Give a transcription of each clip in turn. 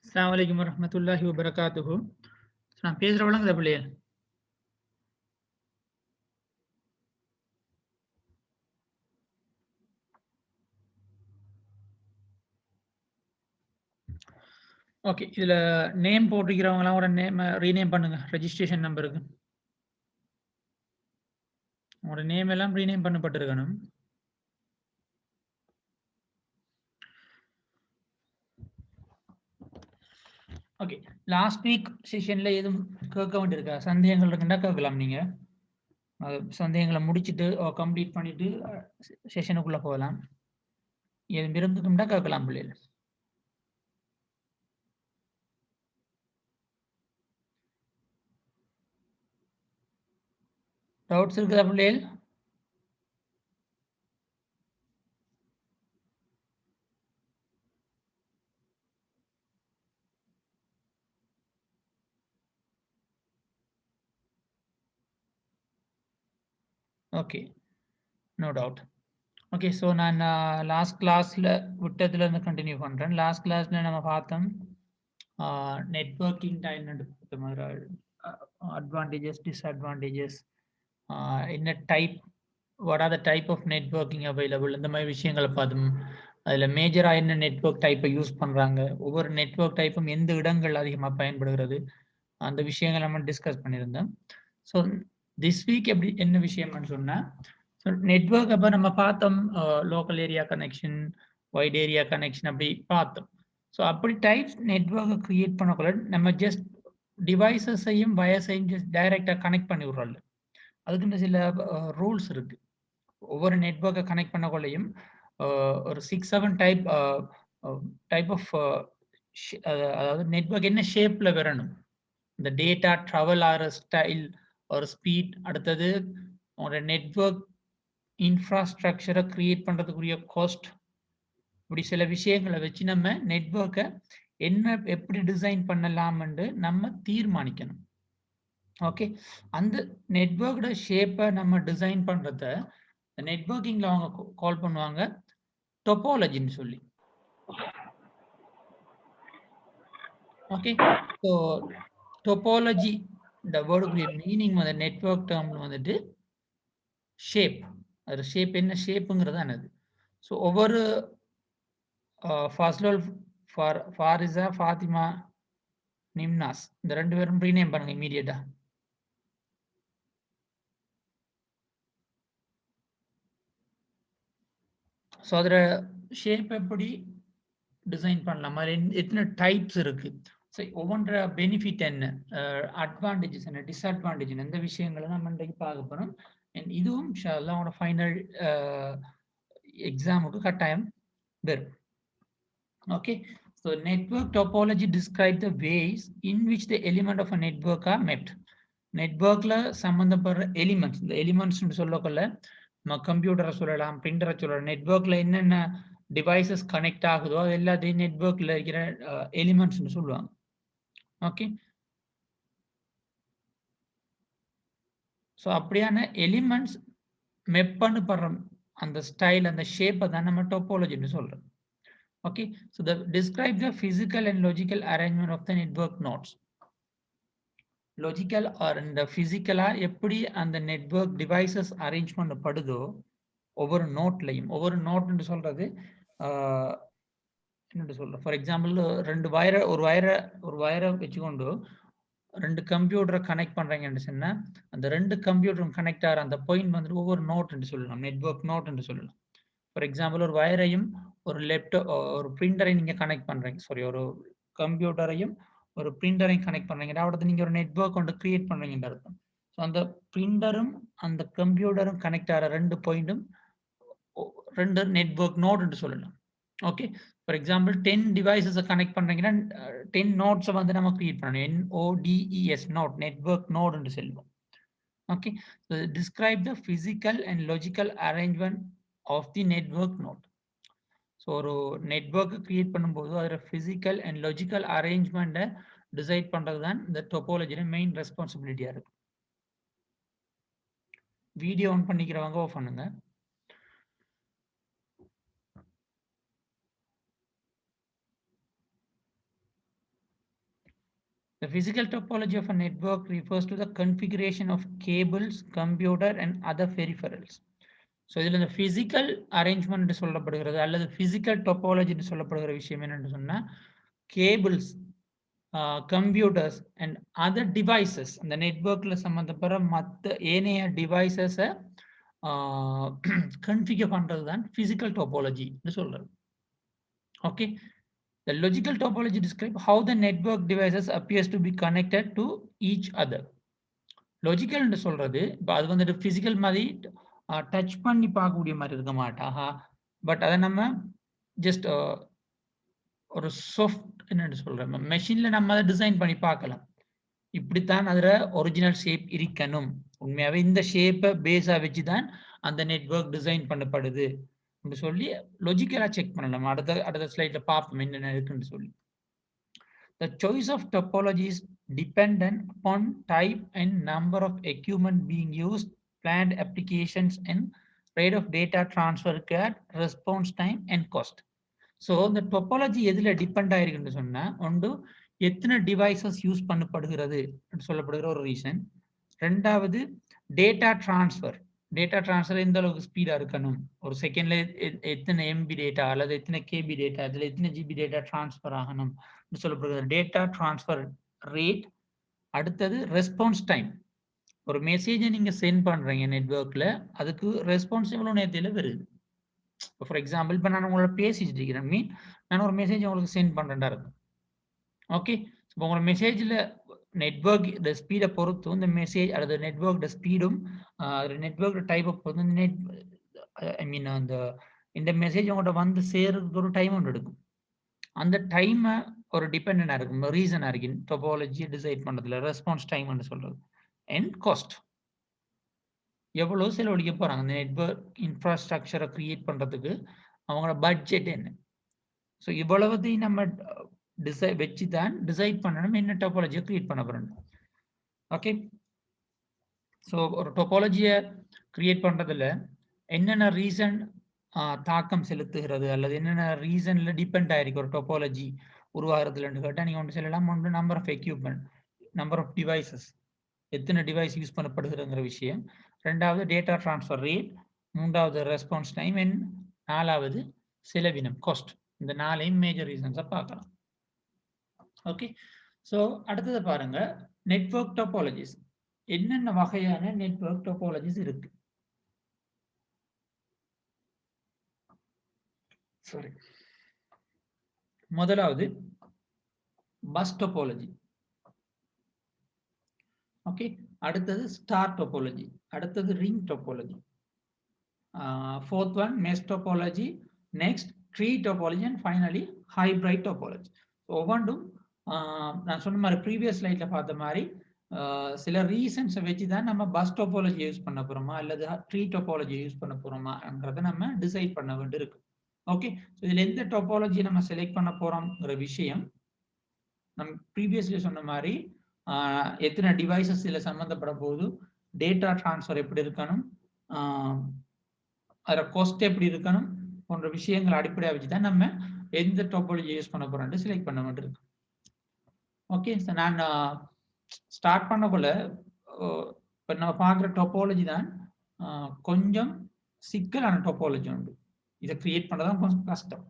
அஸ்ஸலாமு அலைக்கும் வரஹ்மத்துல்லாஹி வபரகாத்துஹு. நான் பேசுற விளங்குதா பிள்ளைகள்? ஓகே, இதுல நேம் போட்டிருக்கிறவங்கலாம் ஒரு நேம் ரீநேம் பண்ணுங்க. ரெஜிஸ்ட்ரேஷன் நம்பருக்கு உங்களோட நேம் எல்லாம் ரீநேம் பண்ணப்பட்டிருக்கணும். ஓகே, லாஸ்ட் வீக் செஷன்ல எதுவும் கேட்க வேண்டியிருக்கா? சந்தேகங்கள் இருக்குன்னா கேட்கலாம். நீங்க சந்தேகங்களை முடிச்சுட்டு கம்ப்ளீட் பண்ணிட்டு செஷனுக்குள்ள போகலாம். எதுவும் இருந்துக்கும்னா கேட்கலாம் பிள்ளைகள். டவுட்ஸ் இருக்குதா பிள்ளைகள்? Okay, no doubt. Okay, so நான் லாஸ்ட் கிளாஸில் விட்டதுலேருந்து கண்டினியூ பண்ணுறேன். லாஸ்ட் கிளாஸில் நம்ம பார்த்தோம் நெட்வொர்க்கிங் என்னென்னு பார்த்த மாதிரி அட்வான்டேஜஸ், டிஸ்அட்வான்டேஜஸ், என்ன type, what are the type of networking available, இந்த மாதிரி விஷயங்களை பார்த்தோம். அதில் மேஜராக என்ன நெட்வொர்க் டைப்பை யூஸ் பண்ணுறாங்க, ஒவ்வொரு நெட்வொர்க் டைப்பும் எந்த இடங்கள் அதிகமாக பயன்படுகிறது, அந்த விஷயங்கள் நம்ம டிஸ்கஸ் பண்ணியிருந்தோம். ஸோ திஸ் வீக் எப்படி என்ன விஷயம்னு சொன்னால், ஸோ நெட்வொர்க் அப்போ நம்ம பார்த்தோம் local area connection, white area connection அப்படி பார்த்தோம். ஸோ அப்படி டைப்ஸ் நெட்வொர்க்கை கிரியேட் பண்ணக்குள்ள நம்ம ஜஸ்ட் டிவைசஸையும் வயர்ஸையும் ஜஸ்ட் டைரெக்டாக கனெக்ட் பண்ணி விடுறோம். அதுக்குன்னு சில ரூல்ஸ் இருக்கு. ஒவ்வொரு நெட்வொர்க்கை கனெக்ட் பண்ணக்குள்ளையும் ஒரு 6-7 டைப் ஆஃப் அதாவது நெட்வொர்க் என்ன ஷேப்ல வரணும், இந்த டேட்டா ட்ராவல் ஆகிற ஸ்டைல் ஒரு ஸ்பீட், அடுத்தது உங்களோட நெட்வொர்க் இன்ஃப்ராஸ்ட்ரக்சரை கிரியேட் பண்ணுறதுக்குரிய காஸ்ட், இப்படி சில விஷயங்களை வச்சு நம்ம நெட்வொர்க்கை என்ன எப்படி டிசைன் பண்ணலாம்னு நம்ம தீர்மானிக்கணும். ஓகே, அந்த நெட்வொர்க்கோட ஷேப்பை நம்ம டிசைன் பண்ணுறத நெட்வொர்க்கிங்கில் அவங்க கால் பண்ணுவாங்க டொபாலஜின்னு சொல்லி. ஓகே, ஸோ டொபாலஜி இந்த வேர்டுக்குரிய மீனிங் வந்து நெட்வொர்க் டேர்ம்ல வந்துட்டு ஷேப். அது ஷேப் என்ன ஷேப்புங்கிறது என்னது. ஸோ ஒவ்வொரு ஃபாஸ்லோல், ஃபாரிசா, ஃபாத்திமா, நிம்னாஸ், இந்த 2 பேரும் ரீநேம் பண்ணுங்க இமீடியட்டா. ஸோ அதில் ஷேப் எப்படி டிசைன் பண்ணலாம், அதில் எத்தனை டைப்ஸ் இருக்கு, ஸோ ஒவ்வொன்ற பெனிஃபிட் என்ன, அட்வான்டேஜஸ் என்ன, டிஸ்அட்வான்டேஜ் என்ன, இந்த விஷயங்களை நம்ம இன்றைக்கு பார்க்க போகிறோம். இதுவும் அவங்களோட ஃபைனல் எக்ஸாமுக்கு கட்டாயம் வரும். Okay, so network topology describes the ways in which the element of a network are mapped. நெட்வொர்க்ல சம்பந்தப்படுற எலிமெண்ட்ஸ், இந்த எலிமெண்ட்ஸ் சொல்லக்குள்ள நம்ம கம்ப்யூட்டரை சொல்லலாம், பிரிண்டரை சொல்லலாம். நெட்வொர்க்ல என்னென்ன டிவைசஸ் கனெக்ட் ஆகுதோ அது எல்லாத்தையும் நெட்வொர்க்ல இருக்கிற எலிமெண்ட்ஸ் சொல்லுவாங்க. ஓகே, ஸோ அப்படியான எலிமெண்ட்ஸ் மெப் பண்ணப்படுற அந்த ஸ்டைல், அந்த ஷேப்பை தான் நம்ம டோபாலஜின்னு சொல்றோம். Okay, so describe the physical and logical arrangement of the network nodes. Logical or இந்த physical எப்படி அந்த நெட்வொர்க் டிவைசஸ் அரேஞ்ச் பண்ணப்படுதோ ஒவ்வொரு நோட்லையும், ஒவ்வொரு நோட்னு சொல்றது என்ன சொல்றோம், ஃபார் எக்ஸாம்பிள் ஒரு வயரை வச்சுக்கொண்டு 2 கம்ப்யூட்டரை கனெக்ட் பண்றீங்கன்னு சொன்னா அந்த 2 கம்ப்யூட்டரும் கனெக்ட் ஆகிற அந்த பாயிண்ட் வந்துட்டு ஒவ்வொரு நோட் என்று சொல்லலாம், நெட்வொர்க் நோட் என்று சொல்லலாம். ஃபார் எக்ஸாம்பிள் ஒரு வயரையும் ஒரு லேப்டாப், ஒரு பிரிண்டரையும் நீங்க கனெக்ட் பண்றீங்க, சாரி ஒரு கம்ப்யூட்டரையும் ஒரு பிரிண்டரையும் கனெக்ட் பண்றீங்க, அதாவது நீங்க ஒரு நெட்வொர்க் ஒன்று கிரியேட் பண்றீங்கன்னு அர்த்தம். ஸோ அந்த பிரிண்டரும் அந்த கம்ப்யூட்டரும் கனெக்ட் ஆகிற 2 பாயிண்ட்டும் 2 நெட்வொர்க் நோட் என்று சொல்லலாம். ஓகே, ஃபார் எக்ஸாம்பிள் 10 டிவைசஸை கனெக்ட் பண்றீங்கன்னா 10 நோட்ஸை வந்து நம்ம கிரியேட் பண்ணணும். NODES நோட், நெட்வொர்க் நோட் என்று சொல்லுவோம். Okay, so describe the physical and logical arrangement of the network node. So ஒரு நெட்வொர்க் கிரியேட் பண்ணும்போது அதில் ஃபிசிக்கல் அண்ட் லாஜிக்கல் அரேஞ்ச்மெண்ட்டை டிசைட் பண்ணுறது தான் இந்த டொபாலஜியோட மெயின் ரெஸ்பான்சிபிலிட்டியாக இருக்கு. வீடியோ ஆன் பண்ணிக்கிறவங்க ஆஃப் பண்ணுங்க. The physical topology of a network refers to the configuration of cables, computer and other peripherals. So இதில் இந்த physical arrangement சொல்லப்படுகிறது அல்லது physical topology சொல்லப்படுகிற விஷயம் என்னன்னு சொன்னா cables, computers and other devices அந்த நெட்வொர்க்ல சம்பந்தப்படுற மற்ற ஏனைய டிவைசஸை கன்ஃபிகர் பண்றது தான் physical topology சொல்றது. Okay, the logical topology describes how the network devices appears to be connected to each other. Logical ன்னு சொல்றது இப்போ அது வந்துட்டு physical மாதிரி டச் பண்ணி பார்க்கக்கூடிய மாதிரி இருக்க மாட்டாக. பட் அதை நம்ம ஜஸ்ட் ஒரு சாஃப்ட் என்னன்னு சொல்றேன், மெஷின்ல நம்ம அதை டிசைன் பண்ணி பார்க்கலாம். இப்படித்தான் அதுல ஒரிஜினல் ஷேப் இருக்கணும். உண்மையாவே இந்த ஷேப்பை பேஸா வச்சுதான் அந்த நெட்வொர்க் டிசைன் பண்ணப்படுது சொல்லி லாஜிக்கலா செக் பண்ணலாம். அடுத்த ஸ்லைட்ல பார்ப்போம் என்னென்ன இருக்குன்னு சொல்லி. The choice of topology is dependent upon type and number of equipment being used, planned applications and rate of data transfer required, response time and cost. So the topology எதுல depend ஆயிருக்குன்னு சொன்னா ஒன்று எத்தனை டிவைசஸ் யூஸ் பண்ணப்படுகிறது சொல்லப்படுகிற ஒரு reason. ரெண்டாவது data transfer. Data transfer எந்த அளவுக்கு ஸ்பீடா இருக்கணும், ஒரு செகண்ட்ல எத்தனை எம்பி டேட்டா அல்லது எத்தனை கேபி டேட்டா அதுல எத்தனை ஜிபி டேட்டா டிரான்ஸ்ஃபர் ஆகணும் சொல்லப்படுகிறது டேட்டா டிரான்ஸ்ஃபர் ரேட். அடுத்தது ரெஸ்பான்ஸ் டைம். ஒரு மெசேஜை நீங்க சென்ட் பண்றீங்க நெட்வொர்க்ல, அதுக்கு ரெஸ்பான்ஸ் எவ்வளவு நேரத்தில் வருது. ஃபார் எக்ஸாம்பிள் இப்போ நான் உங்களோட பேசிட்டு இருக்கிறேன், மீன் நான் ஒரு மெசேஜ் உங்களுக்கு சென்ட் பண்றேன்டா இருக்கும். ஓகே, இப்போ உங்களோட மெசேஜில் நெட்வொர்க் ஸ்பீடை பொறுத்தும் இந்த மெசேஜ் அல்லது நெட்வொர்க் ஸ்பீடும் நெட்வொர்க் டைப்பை பொறுத்து அந்த இந்த மெசேஜ் உங்கள்கிட்ட வந்து சேர்றதுக்கு ஒரு டைம் ஒன்று எடுக்கும். அந்த டைமை ஒரு டிபெண்டாக இருக்கும், ரீசனாக இருக்கு டொபாலஜி டிசைட் பண்ணுறதுல ரெஸ்பான்ஸ் டைம்னு சொல்றது. அண்ட் காஸ்ட், எவ்வளோ செலவழிக்க போகிறாங்க அந்த நெட்வொர்க் இன்ஃப்ராஸ்ட்ரக்சரை கிரியேட் பண்ணுறதுக்கு, அவங்களோட பட்ஜெட் என்ன. ஸோ இவ்வளவுத்தையும் நம்ம வச்சு தான் டிசைட் பண்ணணும் என்ன டோபாலஜியை கிரியேட் பண்ண போறோம். ஓகே, ஸோ ஒரு டோபாலஜியை கிரியேட் பண்றதுல என்னென்ன ரீசன் தாக்கம் செலுத்துகிறது அல்லது என்னென்ன ரீசன்ல டிபெண்ட் ஆயிருக்கு ஒரு டோபாலஜி உருவாகிறதுலன்னு கேட்டால் நீங்கள் ஒன்று சொல்லலாம். ஒன்று number of equipment, number of devices, எத்தனை டிவைஸ் யூஸ் பண்ணப்படுகிறங்கிற விஷயம். ரெண்டாவது டேட்டா டிரான்ஸ்ஃபர் ரேட். மூன்றாவது ரெஸ்பான்ஸ் டைம். அண்ட் நாலாவது செலவினம், காஸ்ட். இந்த நாளையும் மேஜர் ரீசன்ஸை பார்க்கலாம். ஓகே, ஸோ அடுத்தது பாருங்க நெட்வொர்க் டோபாலஜிஸ். என்னென்ன வகையான நெட்வொர்க் டோபாலஜிஸ் இருக்கு. சாரி, முதலாவது பஸ் டோபாலஜி. ஓகே, அடுத்தது ஸ்டார் டோபாலஜி, அடுத்தது ring topology, fourth one mesh topology, next tree topology and finally hybrid topology. ஒவ்வொன்றும் நான் சொன்ன மாதிரி ப்ரீவியஸ் ஸ்லைட்ல பார்த்த மாதிரி சில ரீசன்ஸை வச்சு தான் நம்ம பஸ் டோபாலஜி யூஸ் பண்ண போறோமா அல்லது ட்ரீ டோபாலஜி யூஸ் பண்ண போறோமான்றதை நம்ம டிசைட் பண்ண வேண்டி இருக்கு. ஓகே, ஸோ இதில் எந்த டோபாலஜி நம்ம செலக்ட் பண்ண போறோம்ங்கிற விஷயம் நம்ம ப்ரீவியஸ்லி சொன்ன மாதிரி எத்தனை டிவைசஸ் இதில் சம்மந்தப்பட போகுது, டேட்டா டிரான்ஸ்ஃபர் எப்படி இருக்கணும், அதில் காஸ்ட் எப்படி இருக்கணும் போன்ற விஷயங்களை அடிப்படையாக வச்சு தான் நம்ம எந்த டோபாலஜி யூஸ் பண்ண போறோம்னு செலக்ட் பண்ண வேண்டியிருக்கு. ஓகே, ஸோ நான் ஸ்டார்ட் பண்ணக்குள்ள இப்போ நம்ம பார்க்குற டோபாலஜி தான் கொஞ்சம் சிக்கலான டோபாலஜி உண்டு. இதை கிரியேட் பண்ணுறது கொஞ்சம் கஷ்டம்.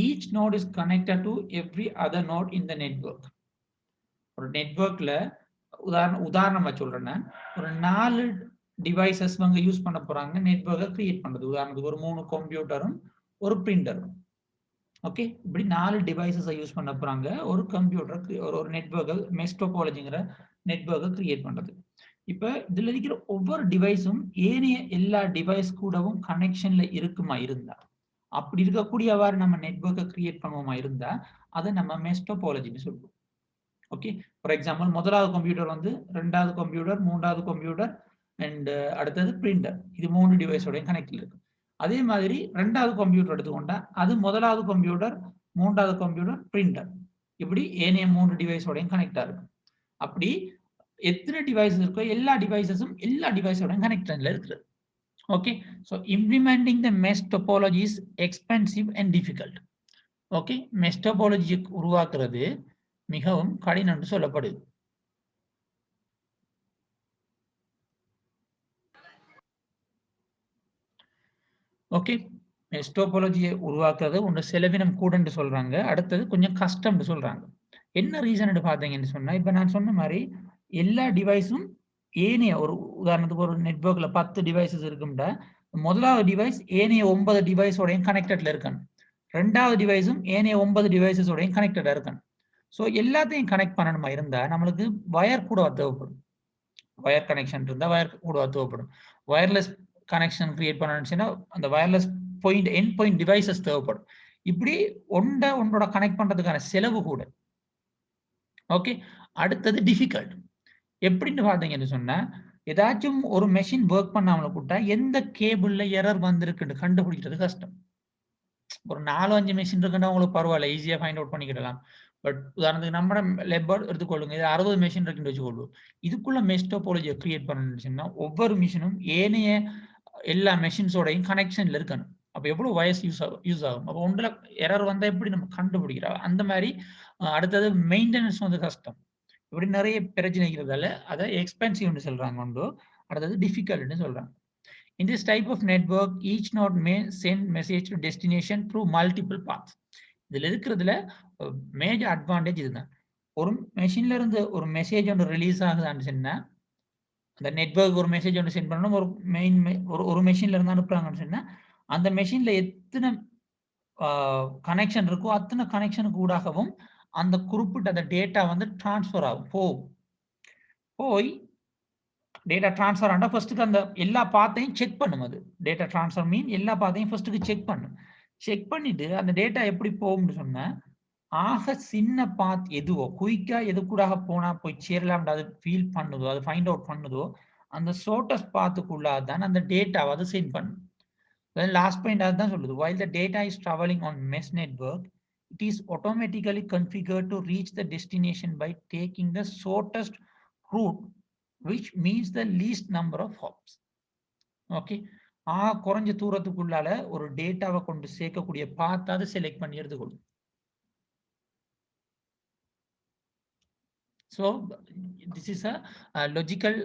Each node is connected to every other node in the network. ஒரு நெட்வொர்க்கில் உதாரணமாக சொல்கிறேன், நான் ஒரு 4 டிவைசஸ் வந்து யூஸ் பண்ண போகிறாங்க நெட்வொர்க்கை கிரியேட் பண்ணுறது. உதாரணத்துக்கு ஒரு 3 கம்ப்யூட்டரும் ஒரு பிரிண்டரும். ஓகே, இப்படி 4 டிவைசஸை யூஸ் பண்ண போறாங்க ஒரு கம்ப்யூட்டர் ஒரு நெட்வொர்க்கை மெஷ் டோபாலஜிங்கிற நெட்வொர்க்கை கிரியேட் பண்றது. இப்போ இதுல இருக்கிற ஒவ்வொரு டிவைஸும் ஏனைய எல்லா டிவைஸ் கூடவும் கனெக்ஷன்ல இருக்குமா இருந்தா, அப்படி இருக்கக்கூடியவாறு நம்ம நெட்வொர்க்கை கிரியேட் பண்ணுவோமா இருந்தா அதை நம்ம மெஷ் டோபாலஜின்னு சொல்லுவோம். ஓகே, ஃபார் எக்ஸாம்பிள் முதலாவது கம்ப்யூட்டர் வந்து ரெண்டாவது கம்ப்யூட்டர், மூன்றாவது கம்ப்யூட்டர் அண்ட் அடுத்தது பிரிண்டர், இது 3 டிவைஸோட கனெக்ட்ல இருக்கு. அதே மாதிரி ரெண்டாவது கம்ப்யூட்டர் எடுத்துக்கொண்டா அது முதலாவது கம்ப்யூட்டர், மூன்றாவது கம்ப்யூட்டர், பிரிண்டர், இப்படி ஏனைய 3 டிவைஸோடையும் கனெக்டா இருக்கும். அப்படி எத்தனை டிவைசஸ் இருக்கோ எல்லா டிவைசஸும் எல்லா டிவைஸோட கனெக்ஷன்ல இருக்குது. Okay, so implementing the mesh topology is expensive and difficult. Okay, mesh topology உருவாக்குறது மிகவும் கடினம் என்று சொல்லப்படுது. ஓகே, மெஷ் டோபாலஜியை உருவாக்குறது ஒன்று செலவினம் கூடன்னு சொல்றாங்க, அடுத்தது கொஞ்சம் கஷ்டம்னு சொல்றாங்க. என்ன ரீசன் பார்த்தீங்கன்னு சொன்னா, இப்ப நான் சொன்ன மாதிரி எல்லா டிவைஸும் ஏனைய ஒரு உதாரணத்துக்கு ஒரு நெட்வொர்க்ல 10 டிவைசஸ் இருக்கும்டா, முதலாவது டிவைஸ் ஏனைய 9 டிவைஸோடையும் கனெக்டட்ல இருக்கணும். ரெண்டாவது டிவைஸும் ஏனைய 9 டிவைசஸோடையும் கனெக்டடா இருக்கணும். ஸோ எல்லாத்தையும் கனெக்ட் பண்ணணுமா இருந்தா நம்மளுக்கு வயர் கூட தேவைப்படும். வயர் கனெக்ஷன் இருந்தா வயர் கூட தேவைப்படும். வயர்லெஸ் கனெக்ஷன் கிரியேட் பண்ணணும்னா அந்த wireless point end point devices தேவைப்படும். இப்படி ஒன்றோட கனெக்ட் பண்றதுக்கான செலவு கூட. ஓகே, அடுத்தது டிஃபிகல்ட். எப்படின்னு பார்த்தீங்கன்னு சொன்னா, ஏதாச்சும் ஒரு மெஷின் ஒர்க் பண்ணாமல கூட்டா எந்த கேபிள்ல எரர் வந்திருக்குன்னு கண்டுபிடிக்கிறது கஷ்டம். ஒரு 4-5 மெஷின் இருக்குன்னா உங்களுக்கு பரவாயில்ல, ஈஸியா ஃபைண்ட் அவுட் பண்ணிக்கிடலாம். பட் உதாரணத்துக்கு நம்ம லெபர் எடுத்துக்கொள்ளுங்க, இது 60 மெஷின் இருக்குன்னு வச்சுக்கொள்வோம். இதுக்குள்ள மெஷ் டோபாலஜியை கிரியேட் பண்ணணும்னா ஒவ்வொரு மிஷினும் ஏனைய எல்லா மெஷின்ஸோடையும் கனெக்ஷன்ல இருக்கணும். அப்ப எவ்வளவு வயசு யூஸ் ஆகும். அப்போ ஒன்றுல எரர் வந்தா எப்படி நம்ம கண்டுபிடிக்கிறோம். அந்த மாதிரி அடுத்தது மெயின்டெனன்ஸ் வந்து கஷ்டம். இப்படி நிறைய பிரச்சனை இருக்கிறதால அதை எக்ஸ்பென்சிவ்னு சொல்றாங்க உண்டு. அடுத்தது டிஃபிகல்ட்னு சொல்றாங்க. In this type of network, each node may send message to destination through multiple paths. இதுல இருக்கிறதுல மேஜர் அட்வான்டேஜ் இதுதான். ஒரு மெஷின்ல இருந்து ஒரு மெசேஜ் ஒன்று ரிலீஸ் ஆகுதான்னு சொன்னா, அந்த நெட்வொர்க் ஒரு மெசேஜ் ஒன்று சென்ட் பண்ணணும், ஒரு மெயின் ஒரு மெஷின்ல இருந்து அனுப்புறாங்கன்னு சொன்னா, அந்த மெஷின்ல எத்தனை கனெக்ஷன் இருக்கோ அத்தனை கனெக்ஷனுக்கு ஊடாகவும் அந்த குறிப்பிட்ட அந்த டேட்டா வந்து டிரான்ஸ்ஃபர் ஆகும். போய் டேட்டா டிரான்ஸ்ஃபர் ஆனா ஃபர்ஸ்ட்டுக்கு அந்த எல்லா பாத்தையும் செக் பண்ணும். அது டேட்டா டிரான்ஸ்ஃபர் மீன் எல்லா பாத்தையும் ஃபர்ஸ்ட்டுக்கு செக் பண்ணும். செக் பண்ணிட்டு அந்த டேட்டா எப்படி போகும்னு சொன்னா, ஆக சின்ன பாத் எதுவோ குயிக்கா எது கூடாக போனா போய் சேரலாம் அது ஃபீல் பண்ணுதோ, அது ஃபைண்ட் அவுட் பண்ணுதோ, அந்த ஷார்ட்டஸ்ட் பாத்துக்குள்ள தான் அந்த டேட்டாவை அது சென்ட் பண்ணும். லாஸ்ட் பாயிண்ட் அதுதான் சொல்லுது. While the data is traveling on mesh network, it is automatically configured to reach the destination by taking the shortest route, which means the least number of hops. Okay, குறைஞ்ச தூரத்துக்குள்ளால ஒரு டேட்டாவை கொண்டு சேர்க்கக்கூடிய பாத் அதை select பண்ணி எடுத்துக்கொள்ளும். So this is a logical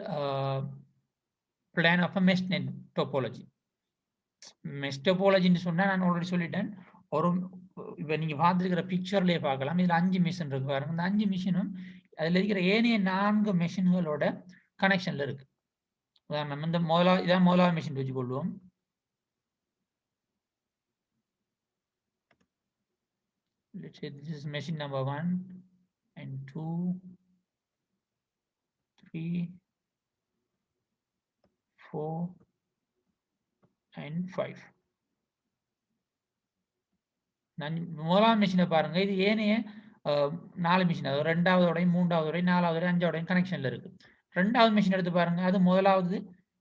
plan of a mesh net topology. Mesh டோபாலஜின்னு சொன்னா நான் ஆல்ரெடி சொல்லிட்டேன். ஒரு இப்ப நீங்க பார்த்துருக்கிற பிக்சர்லயே பார்க்கலாம். இதுல 5 மிஷின் இருக்கு பாருங்க. இந்த 5 மிஷினும் அதுல இருக்கிற ஏனைய 4 மெஷின்களோட கனெக்ஷன்ல இருக்கு. உதாரணம் இந்த இதான் முதலாவது மிஷின் வச்சு கொள்வோம். Let's say this is machine number 1 and 2, 3, 4 and 5. நான் முதலாவது மிஷினை பாருங்க. இது ஏனைய 4 மிஷின், அதாவது 2வதோடையும் 3வதோடையும் 4வதோடையும் 5வதோடையும் கனெக்ஷன்ல இருக்கு. 2வது மிஷின் எடுத்து பாருங்க. அது முதலாவது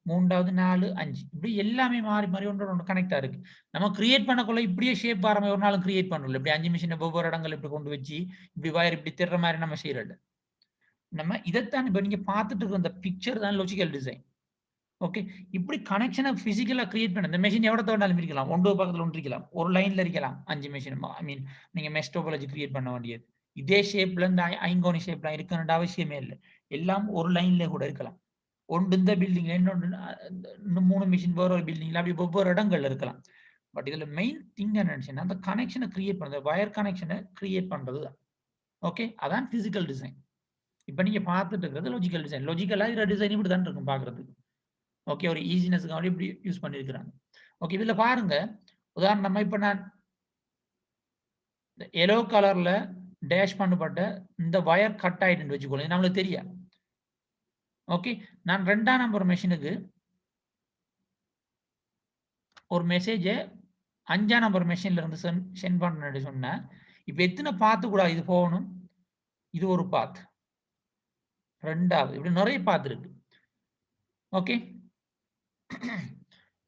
3வது 4 5 இப்படி எல்லாமே மாறி மாறி ஒன்று கனெக்டா இருக்கு. நம்ம கிரியேட் பண்ணக்குள்ள இப்படியே ஷேப் பாருங்க, ஒரு நாளும் கிரியேட் பண்ணல. இப்படி 5 மிஷினை ஒவ்வொரு இடங்கள் இப்படி கொண்டு வச்சு இப்படி வயர் இப்படி திற மாதிரி நம்ம செய்யறது. நம்ம இதைத்தான் இப்ப நீங்க பார்த்துட்டு இருக்க இந்த பிக்சர் தான் லாஜிக்கல் டிசைன். ஓகே, இப்படி கனெக்ஷனை பிசிக்கலா கிரியேட் பண்ண இந்த மெஷின் எவ்வளவு வேணாலும் இருக்கலாம். ஒன்று பக்கத்துல ஒன்று இருக்கலாம், ஒரு லைன்ல இருக்கலாம் 5 மெஷின். ஐ மீன் நீங்க மெஷ் டோபாலஜி கிரியேட் பண்ண வேண்டியது இதே ஷேப்ல இந்த ஐங்கோனி ஷேப்ல இருக்கணும்ன்ற அவசியமே இல்லை. எல்லாம் ஒரு லைன்ல கூட இருக்கலாம். ஒன்று இந்த பில்டிங்ல இன்னொன்று 3 மிஷின் வேற ஒரு பில்டிங்ல அப்படி ஒவ்வொரு இடங்கள்ல இருக்கலாம். பட் இதுல மெயின் திங் என்னன்னு அந்த கனெக்ஷனை கிரியேட் பண்றது, வயர் கனெக்ஷனை கிரியேட் பண்றது தான். ஓகே, அதான் பிசிக்கல் டிசைன். இப்ப நீங்க பார்த்துட்டு இருக்கிறது லாஜிக்கல் டிசைன். லாஜிக்கலா இருக்கிற டிசைன் இப்படி தான் இருக்கும் பாக்குறதுக்கு. ஓகே, ஒரு ஈஸினஸ்க்காக இப்படி யூஸ் பண்ணிருக்கிறாங்க. ஓகே, இதுல பாருங்க உதாரணமா இப்ப நான் எல்லோ கலர்ல டேஷ் பண்ணப்பட்ட இந்த வயர் கட் ஆயிட்டு வச்சுக்கோங்க, நம்மளுக்கு தெரியாது. ஓகே, நான் 2ஆம் நம்பர் மெஷினுக்கு ஒரு மெசேஜ் 5ஆம் நம்பர் மெஷின்ல இருந்து சென்ட் பண்ண சொன்னா, இப்ப எத்தனை பாத்து கூட இது போகணும். இது ஒரு பாத், 2வது இப்படி நிறைய பாத்து இருக்கு. ஓகே,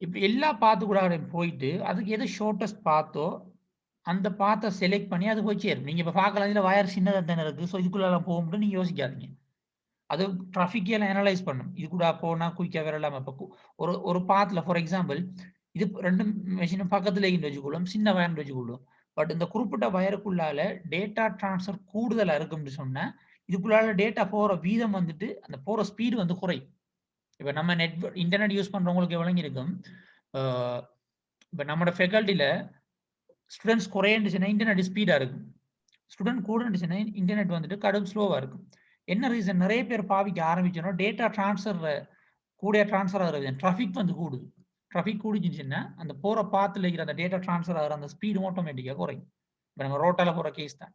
இப்படி எல்லா பாத்து கூட போயிட்டு அதுக்கு எது ஷார்ட்டஸ்ட் பாத்தோ அந்த பாத்தை செலக்ட் பண்ணி அது போய் சேரும். நீங்க இப்ப பார்க்கலாம் இதுல வயர் சின்னதா தானே இருக்கு. ஸோ இதுக்குள்ள போகும்போது நீங்க யோசிக்காதீங்க. அது டிராஃபிக் எல்லாம் அனலைஸ் பண்ணும். இது கூட போனா குயிக்கா வரலாம். அப்ப ஒரு பாத்ல ஃபார் எக்ஸாம்பிள் இது 2 மெஷினும் பக்கத்துல வச்சுக்கொள்ளும், சின்ன வயர் வச்சுக்கொள்ளும். பட் இந்த குறிப்பிட்ட வயருக்குள்ளால டேட்டா டிரான்ஸ்ஃபர் கூடுதலா இருக்கும்னு சொன்னா, இதுக்குள்ளால டேட்டா போற வீதம் வந்துட்டு அந்த போற ஸ்பீடு வந்து குறையும். இப்ப நம்ம இன்டர்நெட் யூஸ் பண்றவங்களுக்கு விளங்கி இருக்கும். இப்ப நம்மளோட ஃபேக்கல்டில ஸ்டூடெண்ட்ஸ் குறையண்டுச்சுன்னா இன்டர்நெட் ஸ்பீடா இருக்கும். ஸ்டூடெண்ட் கூட இருந்துச்சுன்னா இன்டர்நெட் வந்துட்டு கடும் ஸ்லோவா இருக்கும். என்ன ரீசன்? நிறைய பேர் பாவிக்க ஆரம்பிச்சோன்னா டேட்டா டிரான்ஸ்ஃபர் கூட டிரான்ஸ்ஃபர் ஆகுறது டிராஃபிக் வந்து கூடுது. டிராஃபிக் கூடிச்சுன்னா அந்த போற பாத்துல இருக்கிற அந்த டேட்டா டிரான்ஸ்ஃபர் ஆகிற அந்த ஸ்பீடு ஆட்டோமேட்டிக்கா குறையும். இப்போ நம்ம ரோட்டால போற கேஸ் தான்.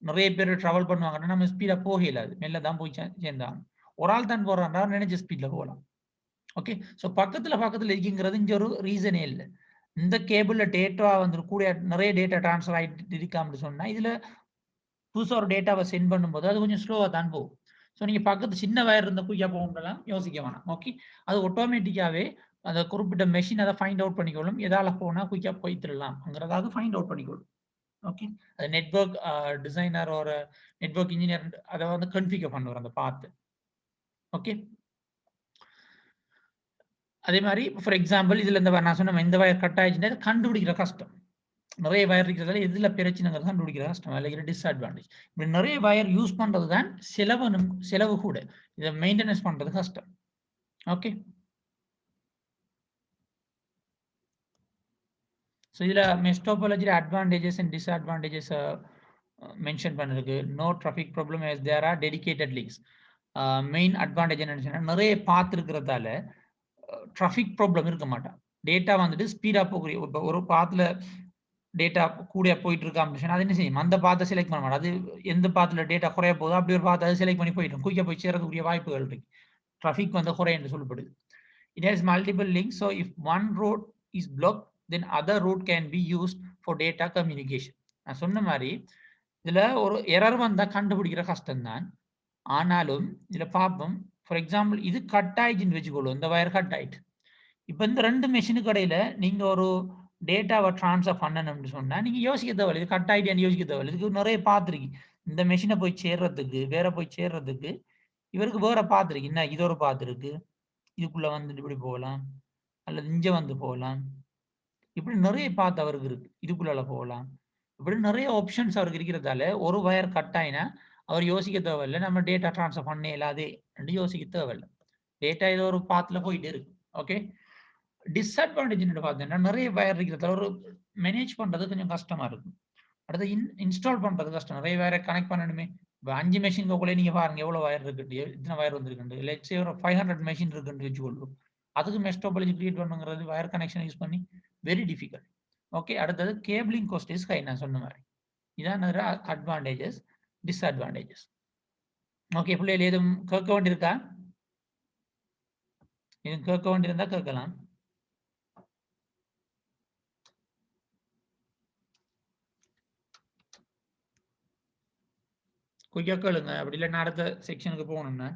நிறைய பேர் டிராவல் பண்ணுவாங்கன்னா நம்ம ஸ்பீடா போக இயலாது. மெல்ல தான் போய் சேர்ந்தாங்க. ஒரு ஆள் தான் போறாண்டா நினைச்ச ஸ்பீட்ல போகலாம். ஓகே. ஸோ பக்கத்துல இருக்குங்கிறது இங்க ஒரு ரீசனே இல்லை. இந்த கேபிள்ல டேட்டா வந்து கூட நிறைய டேட்டா டிரான்ஸ்ஃபர் ஆகிட்டு இருக்கான்னு சொன்னா இதுல புதுசா ஒரு டேட்டாவை சென்ட் பண்ணும்போது அது கொஞ்சம் ஸ்லோவா தான் போகும். ஸோ நீங்க பக்கத்து சின்ன வயர் இருந்த குயிக்கா போகணும்லாம் யோசிக்க வேணாம். ஓகே. அது ஆட்டோமேட்டிக்காவே அந்த குறிப்பிட்ட மெஷின் அதை ஃபைண்ட் அவுட் பண்ணிக்கொள்ளும். எதால போனா குயிக்கா போய்த்திடலாம்ங்கிறதாவது ஃபைண்ட் அவுட் பண்ணிக்கொள்ளும். ஓகே. அது நெட்வொர்க் டிசைனர் ஒரு நெட்வொர்க் இன்ஜினியர் அதை வந்து கன்ஃபிகர் பண்ணுவார் அந்த பார்த்து. ஓகே. அதே மாதிரி ஃபார் எக்ஸாம்பிள் இதுல நான் சொன்ன இந்த வயர் கட் ஆயிடுச்சுன்னா கண்டுபிடிக்கிற கஷ்டம். நிறைய வயர் இருக்கிறதால எதுல பிரச்சனைங்கிறது கண்டுபிடிக்கிற கஷ்டம். அதுல டிஸ்அட்வான்டேஜ். இப்படி நிறைய வயர் யூஸ் பண்றது தான் செலவு கூட. இதை மெயின்டெனன்ஸ் பண்றது கஷ்டம். ஓகே. ஸோ இதுல மெஷ் டோபாலஜில அட்வான்டேஜஸ் அண்ட் டிஸ்அட்வான்டேஜஸ் மென்ஷன் பண்ணிருக்கு. No traffic problem as there are dedicated links. Main advantage என்னன்னு நிறைய பாத் இருக்கிறதால டிராஃபிக் ப்ராப்ளம் இருக்க மாட்டான். டேட்டா வந்துட்டு ஸ்பீடா போகக்கூடிய ஒரு பாத்துல டேட்டா கூட போயிட்டு இருக்கா அப்படின்னு அது என்ன செய்யும்? அந்த பாத்தை செலக்ட் பண்ண மாட்டோம். அது எந்த பாத்துல டேட்டா குறைய போதோ அப்படி ஒரு பாத்தை அதை செலக்ட் பண்ணி போயிடும். குயிக்கா போய் சேரக்கூடிய வாய்ப்புகள் இருக்கு. டிராஃபிக் வந்து குறைய என்று சொல்லப்படுது. It has multiple links, so if one road is blocked, then other route can be used for data communication. நான் சொன்ன மாதிரி இதுல ஒரு எரர் வந்தா கண்டுபிடிக்கிற கஷ்டம் தான். ஆனாலும் இதுல பார்ப்போம். ஃபார் எக்ஸாம்பிள் இது கட் ஆயிடுச்சுன்னு வச்சுக்கொள்ளும். இந்த வயர் கட் ஆயிட்டு. இப்ப இந்த 2 மெஷினுக்கு இடையில நீங்க ஒரு டேட்டாவை டிரான்ஸ்ஃபர் பண்ணணும்னு சொன்னா நீங்க யோசிக்க தேவையில்லை. இது கட் ஆயிட்டான்னு யோசிக்க தேவையில்லை. இதுக்கு நிறைய பார்த்துருக்கு. இந்த மெஷினை போய் சேர்றதுக்கு வேற போய் சேர்றதுக்கு இவருக்கு வேற பார்த்துருக்கு. என்ன இது ஒரு பார்த்துருக்கு. இதுக்குள்ள வந்துட்டு இப்படி போகலாம் அல்லது இங்க வந்து போகலாம். இப்படி நிறைய பாத் அவருக்கு இருக்கு. இதுக்குள்ள போகலாம். இப்படி நிறைய ஆப்ஷன்ஸ் அவருக்கு இருக்கிறதால ஒரு வயர் கட் ஆயினா அவர் யோசிக்க தேவையில்லை. நம்ம டேட்டா டிரான்ஸ்ஃபர் பண்ண இயலாதே என்று யோசிக்க தேவையில்லை. டேட்டா ஏதோ ஒரு பாத்துல போயிட்டு இருக்கு. ஓகே. டிஸ்அட்வான்டேஜ் பார்த்தீங்கன்னா நிறைய வயர் இருக்கிறதால ஒரு மேனேஜ் பண்றது கொஞ்சம் கஷ்டமா இருக்கும். அடுத்து இன்ஸ்டால் பண்றது கஷ்டம். நிறைய வயரை கனெக்ட் பண்ணணுமே. இப்போ 5 மெஷின் கூட நீங்க பாருங்க எவ்வளவு வயர் இருக்கு, எத்தனை வயர் வந்துருக்கு. லெட்ஸ் சே ஒரு 500 மெஷின் இருக்குன்னு வச்சுக்கொள்ளும். அதுக்கு மெஷ் டோபாலஜி கிரியேட் பண்ணுங்கிறது வயர் கனெக்ஷன் யூஸ் பண்ணி வெரி டிஃபிகல்ட். ஓகே. அடுத்தது கேபிளிங் காஸ்ட் இஸ் ஹை. நான் சொன்ன மாதிரி இதான் அட்வான்டேஜஸ் டிஸ்அட்வான்டேஜஸ். ஓகே. பிள்ளைகள் எதுவும் கேட்க வேண்டியிருக்கா? எதுவும் கேட்க வேண்டியிருந்தா கேட்கலாம். குயிக்கா கேளுங்க. அப்படி இல்லை நான் அடுத்த செக்ஷனுக்கு போகணும்னா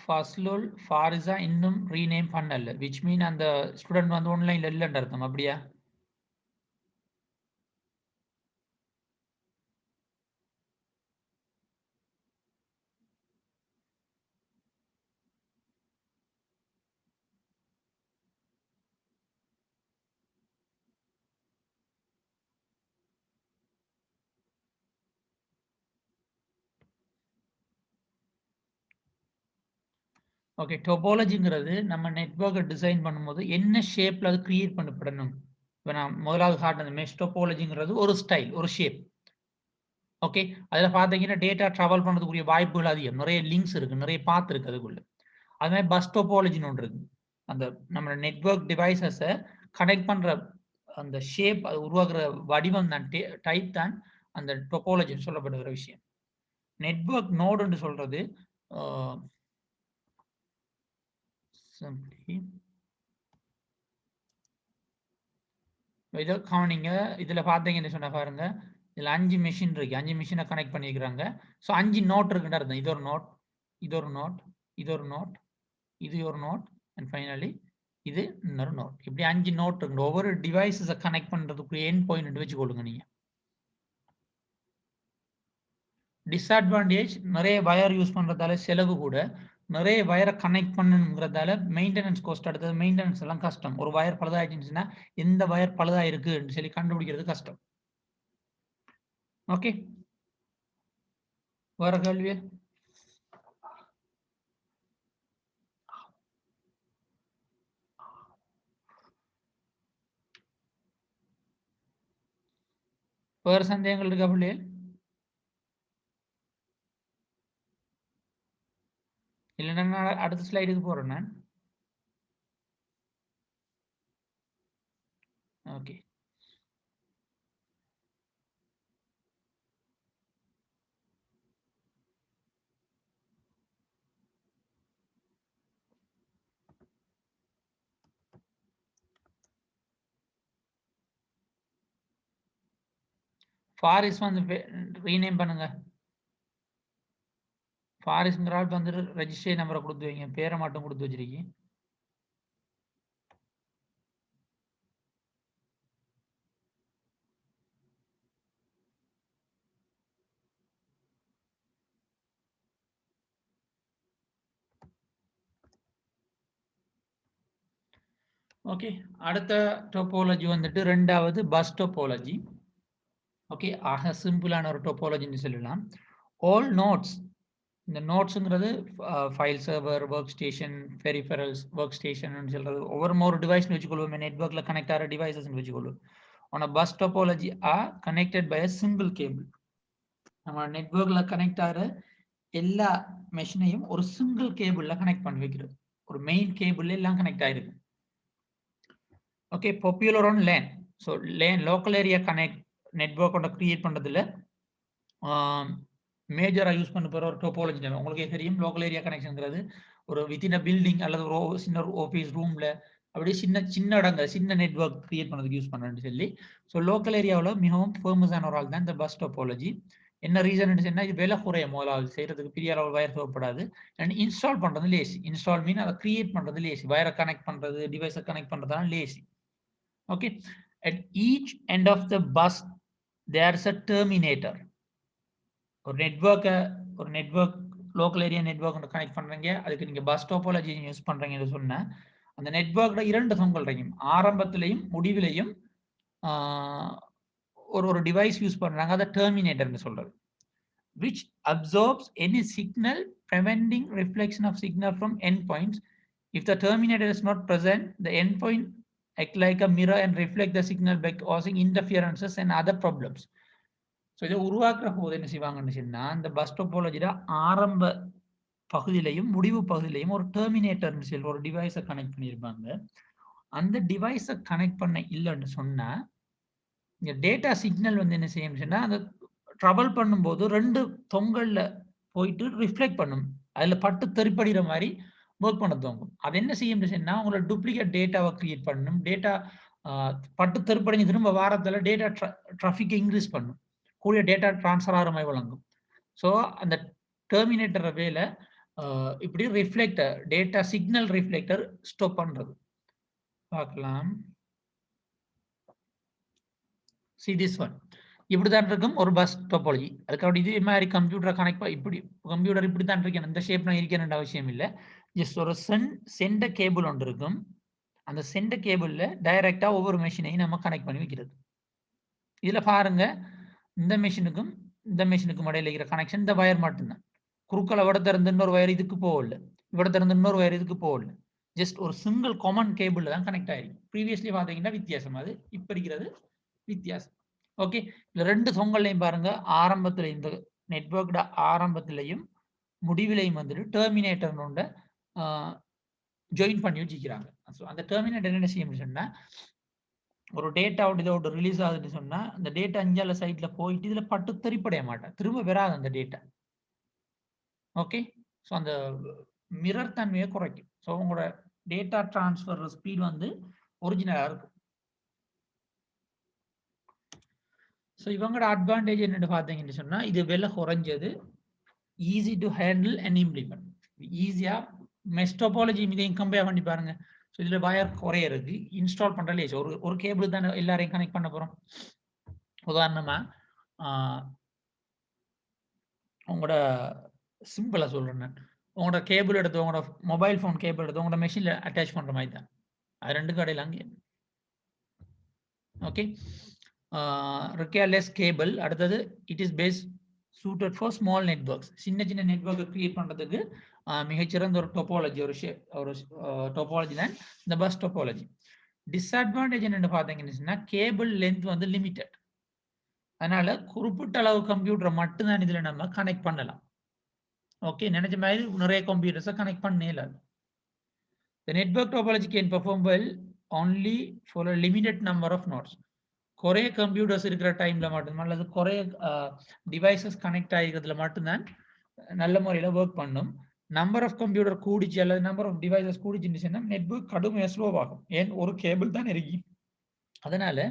ஃபஸ்லுல் ஃபாரிஸா இன்னும் ரீநேம் பண்ணல. விச் மீன் அந்த ஸ்டூடெண்ட் வந்து ஆன்லைன்ல இல்லைன்னு அர்த்தம். அப்படியா? ஓகே. டோபாலஜிங்கிறது நம்ம நெட்வொர்க்கை டிசைன் பண்ணும்போது என்ன ஷேப்ல அது கிரியேட் பண்ணப்படணும். இப்போ நான் முதலாவது காட்டினது மெஷ் டோபாலஜிங்கிறது ஒரு ஸ்டைல், ஒரு ஷேப். ஓகே. அதில் பார்த்தீங்கன்னா டேட்டா ட்ராவல் பண்ணுறதுக்குரிய வாய்ப்புகள் அதிகம். நிறைய லிங்க்ஸ் இருக்கு, நிறைய பாத் இருக்கு அதுக்குள்ள. அது மாதிரி பஸ் டோபாலஜின்னு ஒன்று இருக்கு. அந்த நம்ம நெட்வொர்க் டிவைசஸை கனெக்ட் பண்ற அந்த ஷேப் அது உருவாக்குற வடிவம் தான் டைப் தான் அந்த டோபாலஜின்னு சொல்லப்படுகிற விஷயம். நெட்வொர்க் நோடுன்னு சொல்றது simply இதை கவனிங்க. இதுல பாத்தீங்கன்னு சொன்னா பாருங்க, இதுல 5 மெஷின் இருக்கு. 5 மெஷினை கனெக்ட் பண்ணிக்கிறாங்க. ஸோ 5 நோட் இருக்குன்னு அர்த்தம். இது ஒரு நோட், இது ஒரு நோட், இது ஒரு நோட், இது ஒரு நோட், அண்ட் ஃபைனலி இது இன்னொரு நோட். இப்படி 5 நோட் இருக்கு. ஒவ்வொரு டிவைஸஸை கனெக்ட் பண்றதுக்கு எண்ட் பாயிண்ட் வச்சுக்கொள்ளுங்க நீங்க. டிஸ்அட்வான்டேஜ் நிறைய வயர் யூஸ் பண்றதால செலவு கூட, நிறைய வயரை கனெக்ட் பண்ணணுங்கிறதால மெயின்டெனன்ஸ் காஸ்ட், அடுத்தது மெயின்டெனன்ஸ் எல்லாம் கஷ்டம். ஒரு வயர் பழுதாயிடுச்சுன்னா எந்த வயர் பழுதாயிருக்குன்னு சொல்லி கண்டுபிடிக்கிறது கஷ்டம். ஓகே, வேற கேள்வி? வேற சந்தேகங்கள் இருக்கா பிள்ளையே? இல்லைன்னா நான் அடுத்த ஸ்லைடுக்கு போறேன் நான். ஓகே, ஃபாரிஸ் வந்து ரீநேம் பண்ணுங்க. ஃபாரிஸ்ங்கிற ஆள் வந்துட்டு ரெஜிஸ்ட்ரேஷன் நம்பரை கொடுத்து வைங்க, பேரை மட்டும் கொடுத்து வச்சிருக்கீங்க. ஓகே, அடுத்த டோபாலஜி வந்துட்டு ரெண்டாவது பஸ் டோபாலஜி. ஓகே, ஆக சிம்பிளான ஒரு டோபாலஜின்னு சொல்லலாம். ஆல் நோட்ஸ், இந்த நோட்ஸுங்கிறது file server, work station, peripherals, work station சொல்றது ஒவ்வொரு டிவைஸ் வச்சுக்கொள்வோம். நெட்வொர்க்ல கனெக்ட் ஆகிற டிவைசஸ் வச்சுக்கொள்வோம். on a bus topology are connected by a single cable. நம்ம நெட்வொர்க்ல கனெக்ட் ஆகிற எல்லா மெஷினையும் ஒரு சிங்கிள் கேபிள்ல கனெக்ட் பண்ணி வைக்கிறது. ஒரு மெயின் கேபிள்ல எல்லாம் கனெக்ட் ஆயிருக்கு. ஓகே, பாப்புலர் ஆன் LAN. So LAN local area connect நெட்வொர்க்கோட கிரியேட் பண்றதுல மேஜரா யூஸ் பண்ண போற ஒரு டோபாலஜி. உங்களுக்கே தெரியும், லோக்கல் ஏரியா கனெக்ஷன்ங்கிறது ஒரு வித்தின் அ பில்டிங் அல்லது ஒரு சின்ன ஆஃபீஸ் ரூம்ல அப்படியே சின்ன சின்ன இடங்கள் சின்ன நெட்வொர்க் கிரியேட் பண்ணதுக்கு யூஸ் பண்ணணும்னு சொல்லி. ஸோ லோக்கல் ஏரியாவில் மிகவும் ஃபேமஸான ஒரு ஆள் தான் இந்த பஸ் டோபாலஜி. என்ன ரீசன் சொன்னா, இது விலை குறைய முதலாவது செய்யறதுக்கு பெரிய அளவு வயர் தேவைப்படாது. அண்ட் இன்ஸ்டால் பண்றது லேசி. இன்ஸ்டால் மீன் அதை கிரியேட் பண்றது லேசி. வயரை கனெக்ட் பண்றது, டிவைஸை கனெக்ட் பண்றதுதான் lazy. Okay, at each end of the bus there's a terminator. ஒரு network local area network connect பண்றீங்க, அதுக்கு நீங்க பஸ் டோபாலஜி யூஸ் பண்றீங்கன்னு சொன்னா, அந்த நெட்வொர்க்ல 2 தொங்கல் இருக்கும். ஆரம்பத்திலையும் முடிவிலையும் ஒரு டிவைஸ் யூஸ் பண்றாங்க, அதை டெர்மினேட்டர்னு சொல்றது. which absorbs any signal, preventing reflection of signal from endpoints. If the terminator is not present, the endpoint act like a mirror and reflect the signal by causing interferences and other problems. So இதை உருவாக்குற போது என்ன செய்வாங்கன்னு சொன்னா, இந்த bus டோபாலஜில ஆரம்ப பகுதியிலையும் முடிவு பகுதியிலையும் ஒரு டெர்மினேட்டர்னு சொல்லி ஒரு டிவைஸை கனெக்ட் பண்ணியிருப்பாங்க. அந்த டிவைஸை கனெக்ட் பண்ண இல்லைன்னு சொன்னா, இந்த டேட்டா சிக்னல் வந்து என்ன செய்யும் சொன்னா, அந்த ட்ரபிள் பண்ணும்போது 2 தொங்கல்ல போயிட்டு ரிஃப்ளெக்ட் பண்ணும். அதுல பட்டு தெறிப்படிகிற மாதிரி ஒர்க் பண்ண தோங்கும். அது என்ன செய்யும் சொன்னா, உங்களோட டூப்ளிகேட் டேட்டாவை கிரியேட் பண்ணும். டேட்டா பட்டு தெறிப்படைஞ்சு திரும்ப வாரத்தில் டேட்டா டிராஃபிக்கை இன்க்ரீஸ் பண்ணும். கூடிய டேட்டா டிரான்ஸ்ஃபர் ஆகிற மாதிரி வழங்கும். ஸோ அந்த டெர்மினேட்டர் வேலை இப்படி reflector data signal reflector stop பண்றது. பார்க்கலாம். see this one. இப்படிதான் இருக்கும் ஒரு பஸ் டோபாலஜி. அதுக்காக இதே மாதிரி கம்ப்யூட்டர் கனெக்ட் இப்படி கம்ப்யூட்டர் இப்படி தான் இருக்கணும், இந்த ஷேப்ல இருக்கணும் அவசியம் இல்லை. ஜஸ்ட் ஒரு சென்டர் கேபிள் ஒன்று இருக்கும். அந்த சென்டர் கேபிள்ல டைரக்டா ஒவ்வொரு மெஷினையும் நம்ம கனெக்ட் பண்ணி வைக்கிறது. இதுல பாருங்க, இந்த மெஷினுக்கும் இந்த மெஷினுக்கும் இடையில இருக்கிற கனெக்ஷன் இந்த வயர் மட்டும்தான். குறுக்களை விட திறந்து இன்னொரு வயர் இதுக்கு போகல, இவிட திறந்து இன்னொரு வயர் இதுக்கு போகல. ஜஸ்ட் ஒரு சிங்கிள் காமன் கேபிள் தான் கனெக்ட் ஆயிருக்கு. ப்ரீவியஸ்லி பாத்தீங்கன்னா வித்தியாசம், அது இப்ப இருக்கிறது வித்தியாசம். ஓகே, இந்த 2 தொங்கல்லையும் பாருங்க, ஆரம்பத்துல இந்த நெட்வொர்க்கோட ஆரம்பத்திலையும் முடிவிலையும் வந்துட்டு டெர்மினேட்டர் ஜாயின் பண்ணி வச்சுக்கிறாங்க. அந்த டெர்மினேட்டர் என்ன செய்யும் சொன்னா, ஒரு டேட்டா இதோட ரிலீஸ் ஆகுதுன்னு சொன்னா, அந்த டேட்டா அஞ்சால சைட்ல போயிட்டு இதுல பட்டு தெறிப்படைய மாட்டேன், திரும்ப வராது அந்த டேட்டா. ஓகே, ஸோ அந்த மிரர் தன்மையை குறைக்கும். ஸோ உங்களோட டேட்டா டிரான்ஸ்ஃபர் ஸ்பீட் வந்து ஒரிஜினலா இருக்கும். இவங்களோட அட்வான்டேஜ் என்னன்னு பார்த்தீங்கன்னு சொன்னா இது விலை குறைஞ்சது, easy to handle and implement. ஈஸியா மெஷ் டோபாலஜி இதையும் கம்பேர் பண்ணி பாருங்க. ஸோ இதில் வயர் குறைய இருக்கு, இன்ஸ்டால் பண்ணுறதுலே ஒரு கேபிள் தானே எல்லாரையும் கனெக்ட் பண்ண போகிறோம். உதாரணமாக உங்களோட சிம்பிளாக சொல்கிறேன் நான், உங்களோட கேபிள் எடுத்து உங்களோட மொபைல் ஃபோன் கேபிள் எடுத்து உங்களோட மெஷினில் அட்டாச் பண்ணுற மாதிரி தான். அது ரெண்டு கடையில் அங்கே ஓகே. Requires less cable. அடுத்தது it is best suited for small networks. சின்ன சின்ன நெட்வொர்க்கை கிரியேட் பண்ணுறதுக்கு மிகச்சிறந்த ஒரு டோபாலஜி, ஒரு டோபாலஜி தான் இந்த பஸ் டோபாலஜி. டிஸ்அட்வான்டேஜ் என்னென்னு பார்த்தீங்கன்னா கேபிள் லென்த் வந்து லிமிட்டட். அதனால குறிப்பிட்ட அளவு கம்ப்யூட்டரை மட்டும்தான் இதில் நம்ம கனெக்ட் பண்ணலாம். ஓகே, நினைச்ச மாதிரி நிறைய கம்ப்யூட்டர்ஸை கனெக்ட் பண்ணல. The network topology can perform well only for a limited number of nodes. குறைய கம்ப்யூட்டர்ஸ் இருக்கிற டைம்ல மட்டும்தான், அல்லது குறைய டிவைசஸ் கனெக்ட் ஆகிக்கிறதுல மட்டும்தான் நல்ல முறையில் ஒர்க் பண்ணும். நம்பர் ஆஃப் கம்ப்யூட்டர் கூடிச்சு அல்லது நம்பர் ஆஃப் டிவைசஸ் கூடிச்சுன்னா நெட்வொர்க் கடுமையாக ஸ்லோவாகும். ஏன், ஒரு கேபிள் தான் இருக்கு. அதனால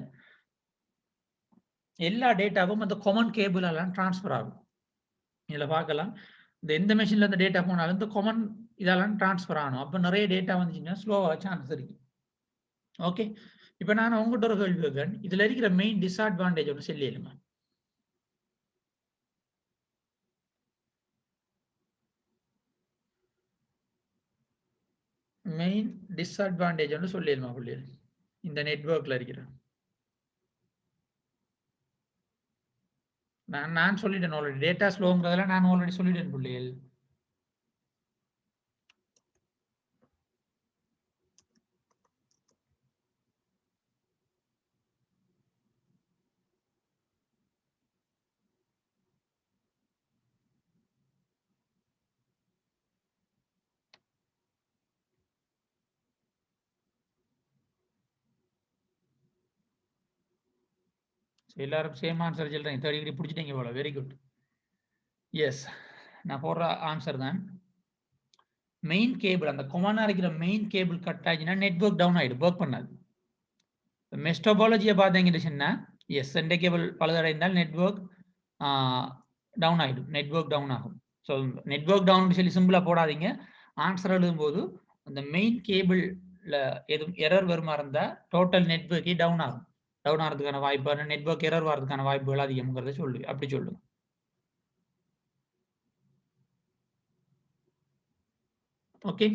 எல்லா டேட்டாவும் அந்த காமன் கேபிள் எல்லாம் டிரான்ஸ்ஃபர் ஆகும். இதில் பார்க்கலாம், இந்த எந்த மெஷின்ல இந்த டேட்டா போனாலும் இந்த காமன் இதெல்லாம் டிரான்ஸ்ஃபர் ஆகணும். அப்போ நிறைய டேட்டா வந்துச்சுன்னா ஸ்லோவாக சான்ஸ் இருக்கு. ஓகே, இப்போ நான் உங்கள்கிட்ட ஒரு கேள்வி கேட்கிறேன், இதில் இருக்கிற மெயின் டிஸ்அட்வான்டேஜ் ஒன்று சொல்லிடுமா? மெயின் டிஸ்அட்வான்டேஜ் ஒன்று சொல்லிடுமா பிள்ளைகள் இந்த நெட்வொர்க்ல இருக்கிற? நான் சொல்லிட்டேன் ஆல்ரெடி, டேட்டா ஸ்லோங்கிறதெல்லாம் நான் ஆல்ரெடி சொல்லிட்டேன் பிள்ளைகள். எல்லாரும் சேம் ஆன்சர் சொல்றீங்க, 30 டிகிரி பிடிச்சிட்டீங்க போல. Very good. எஸ், நான் போடுற ஆன்சர் தான். மெயின் கேபிள், அந்த கொமானா இருக்கிற மெயின் கேபிள் கட் ஆச்சுன்னா நெட்வொர்க் டவுன் ஆகிடும், ஒர்க் பண்ணாது. மெஷ் டோபாலஜியை பார்த்தீங்கன்னா எஸ், சென்டர் கேபிள் பழுதடைந்தால் நெட்வொர்க் டவுன் ஆகிடும், நெட்வொர்க் டவுன் ஆகும். ஸோ நெட்வொர்க் டவுன் சொல்லி சிம்பிளாக போடாதீங்க. ஆன்சர் எழுதும்போது அந்த மெயின் கேபிளில் எதுவும் எரர் வருமா இருந்தால் டோட்டல் நெட்வொர்க்கே டவுன் ஆகும். டவுன் ஆகிறதுக்கான வாய்ப்பு, நெட்வொர்க் எரர் வரதுக்கான வாய்ப்புகள் அதிகம்ங்கிறத சொல்லு, அப்படி சொல்லுங்க. Okay,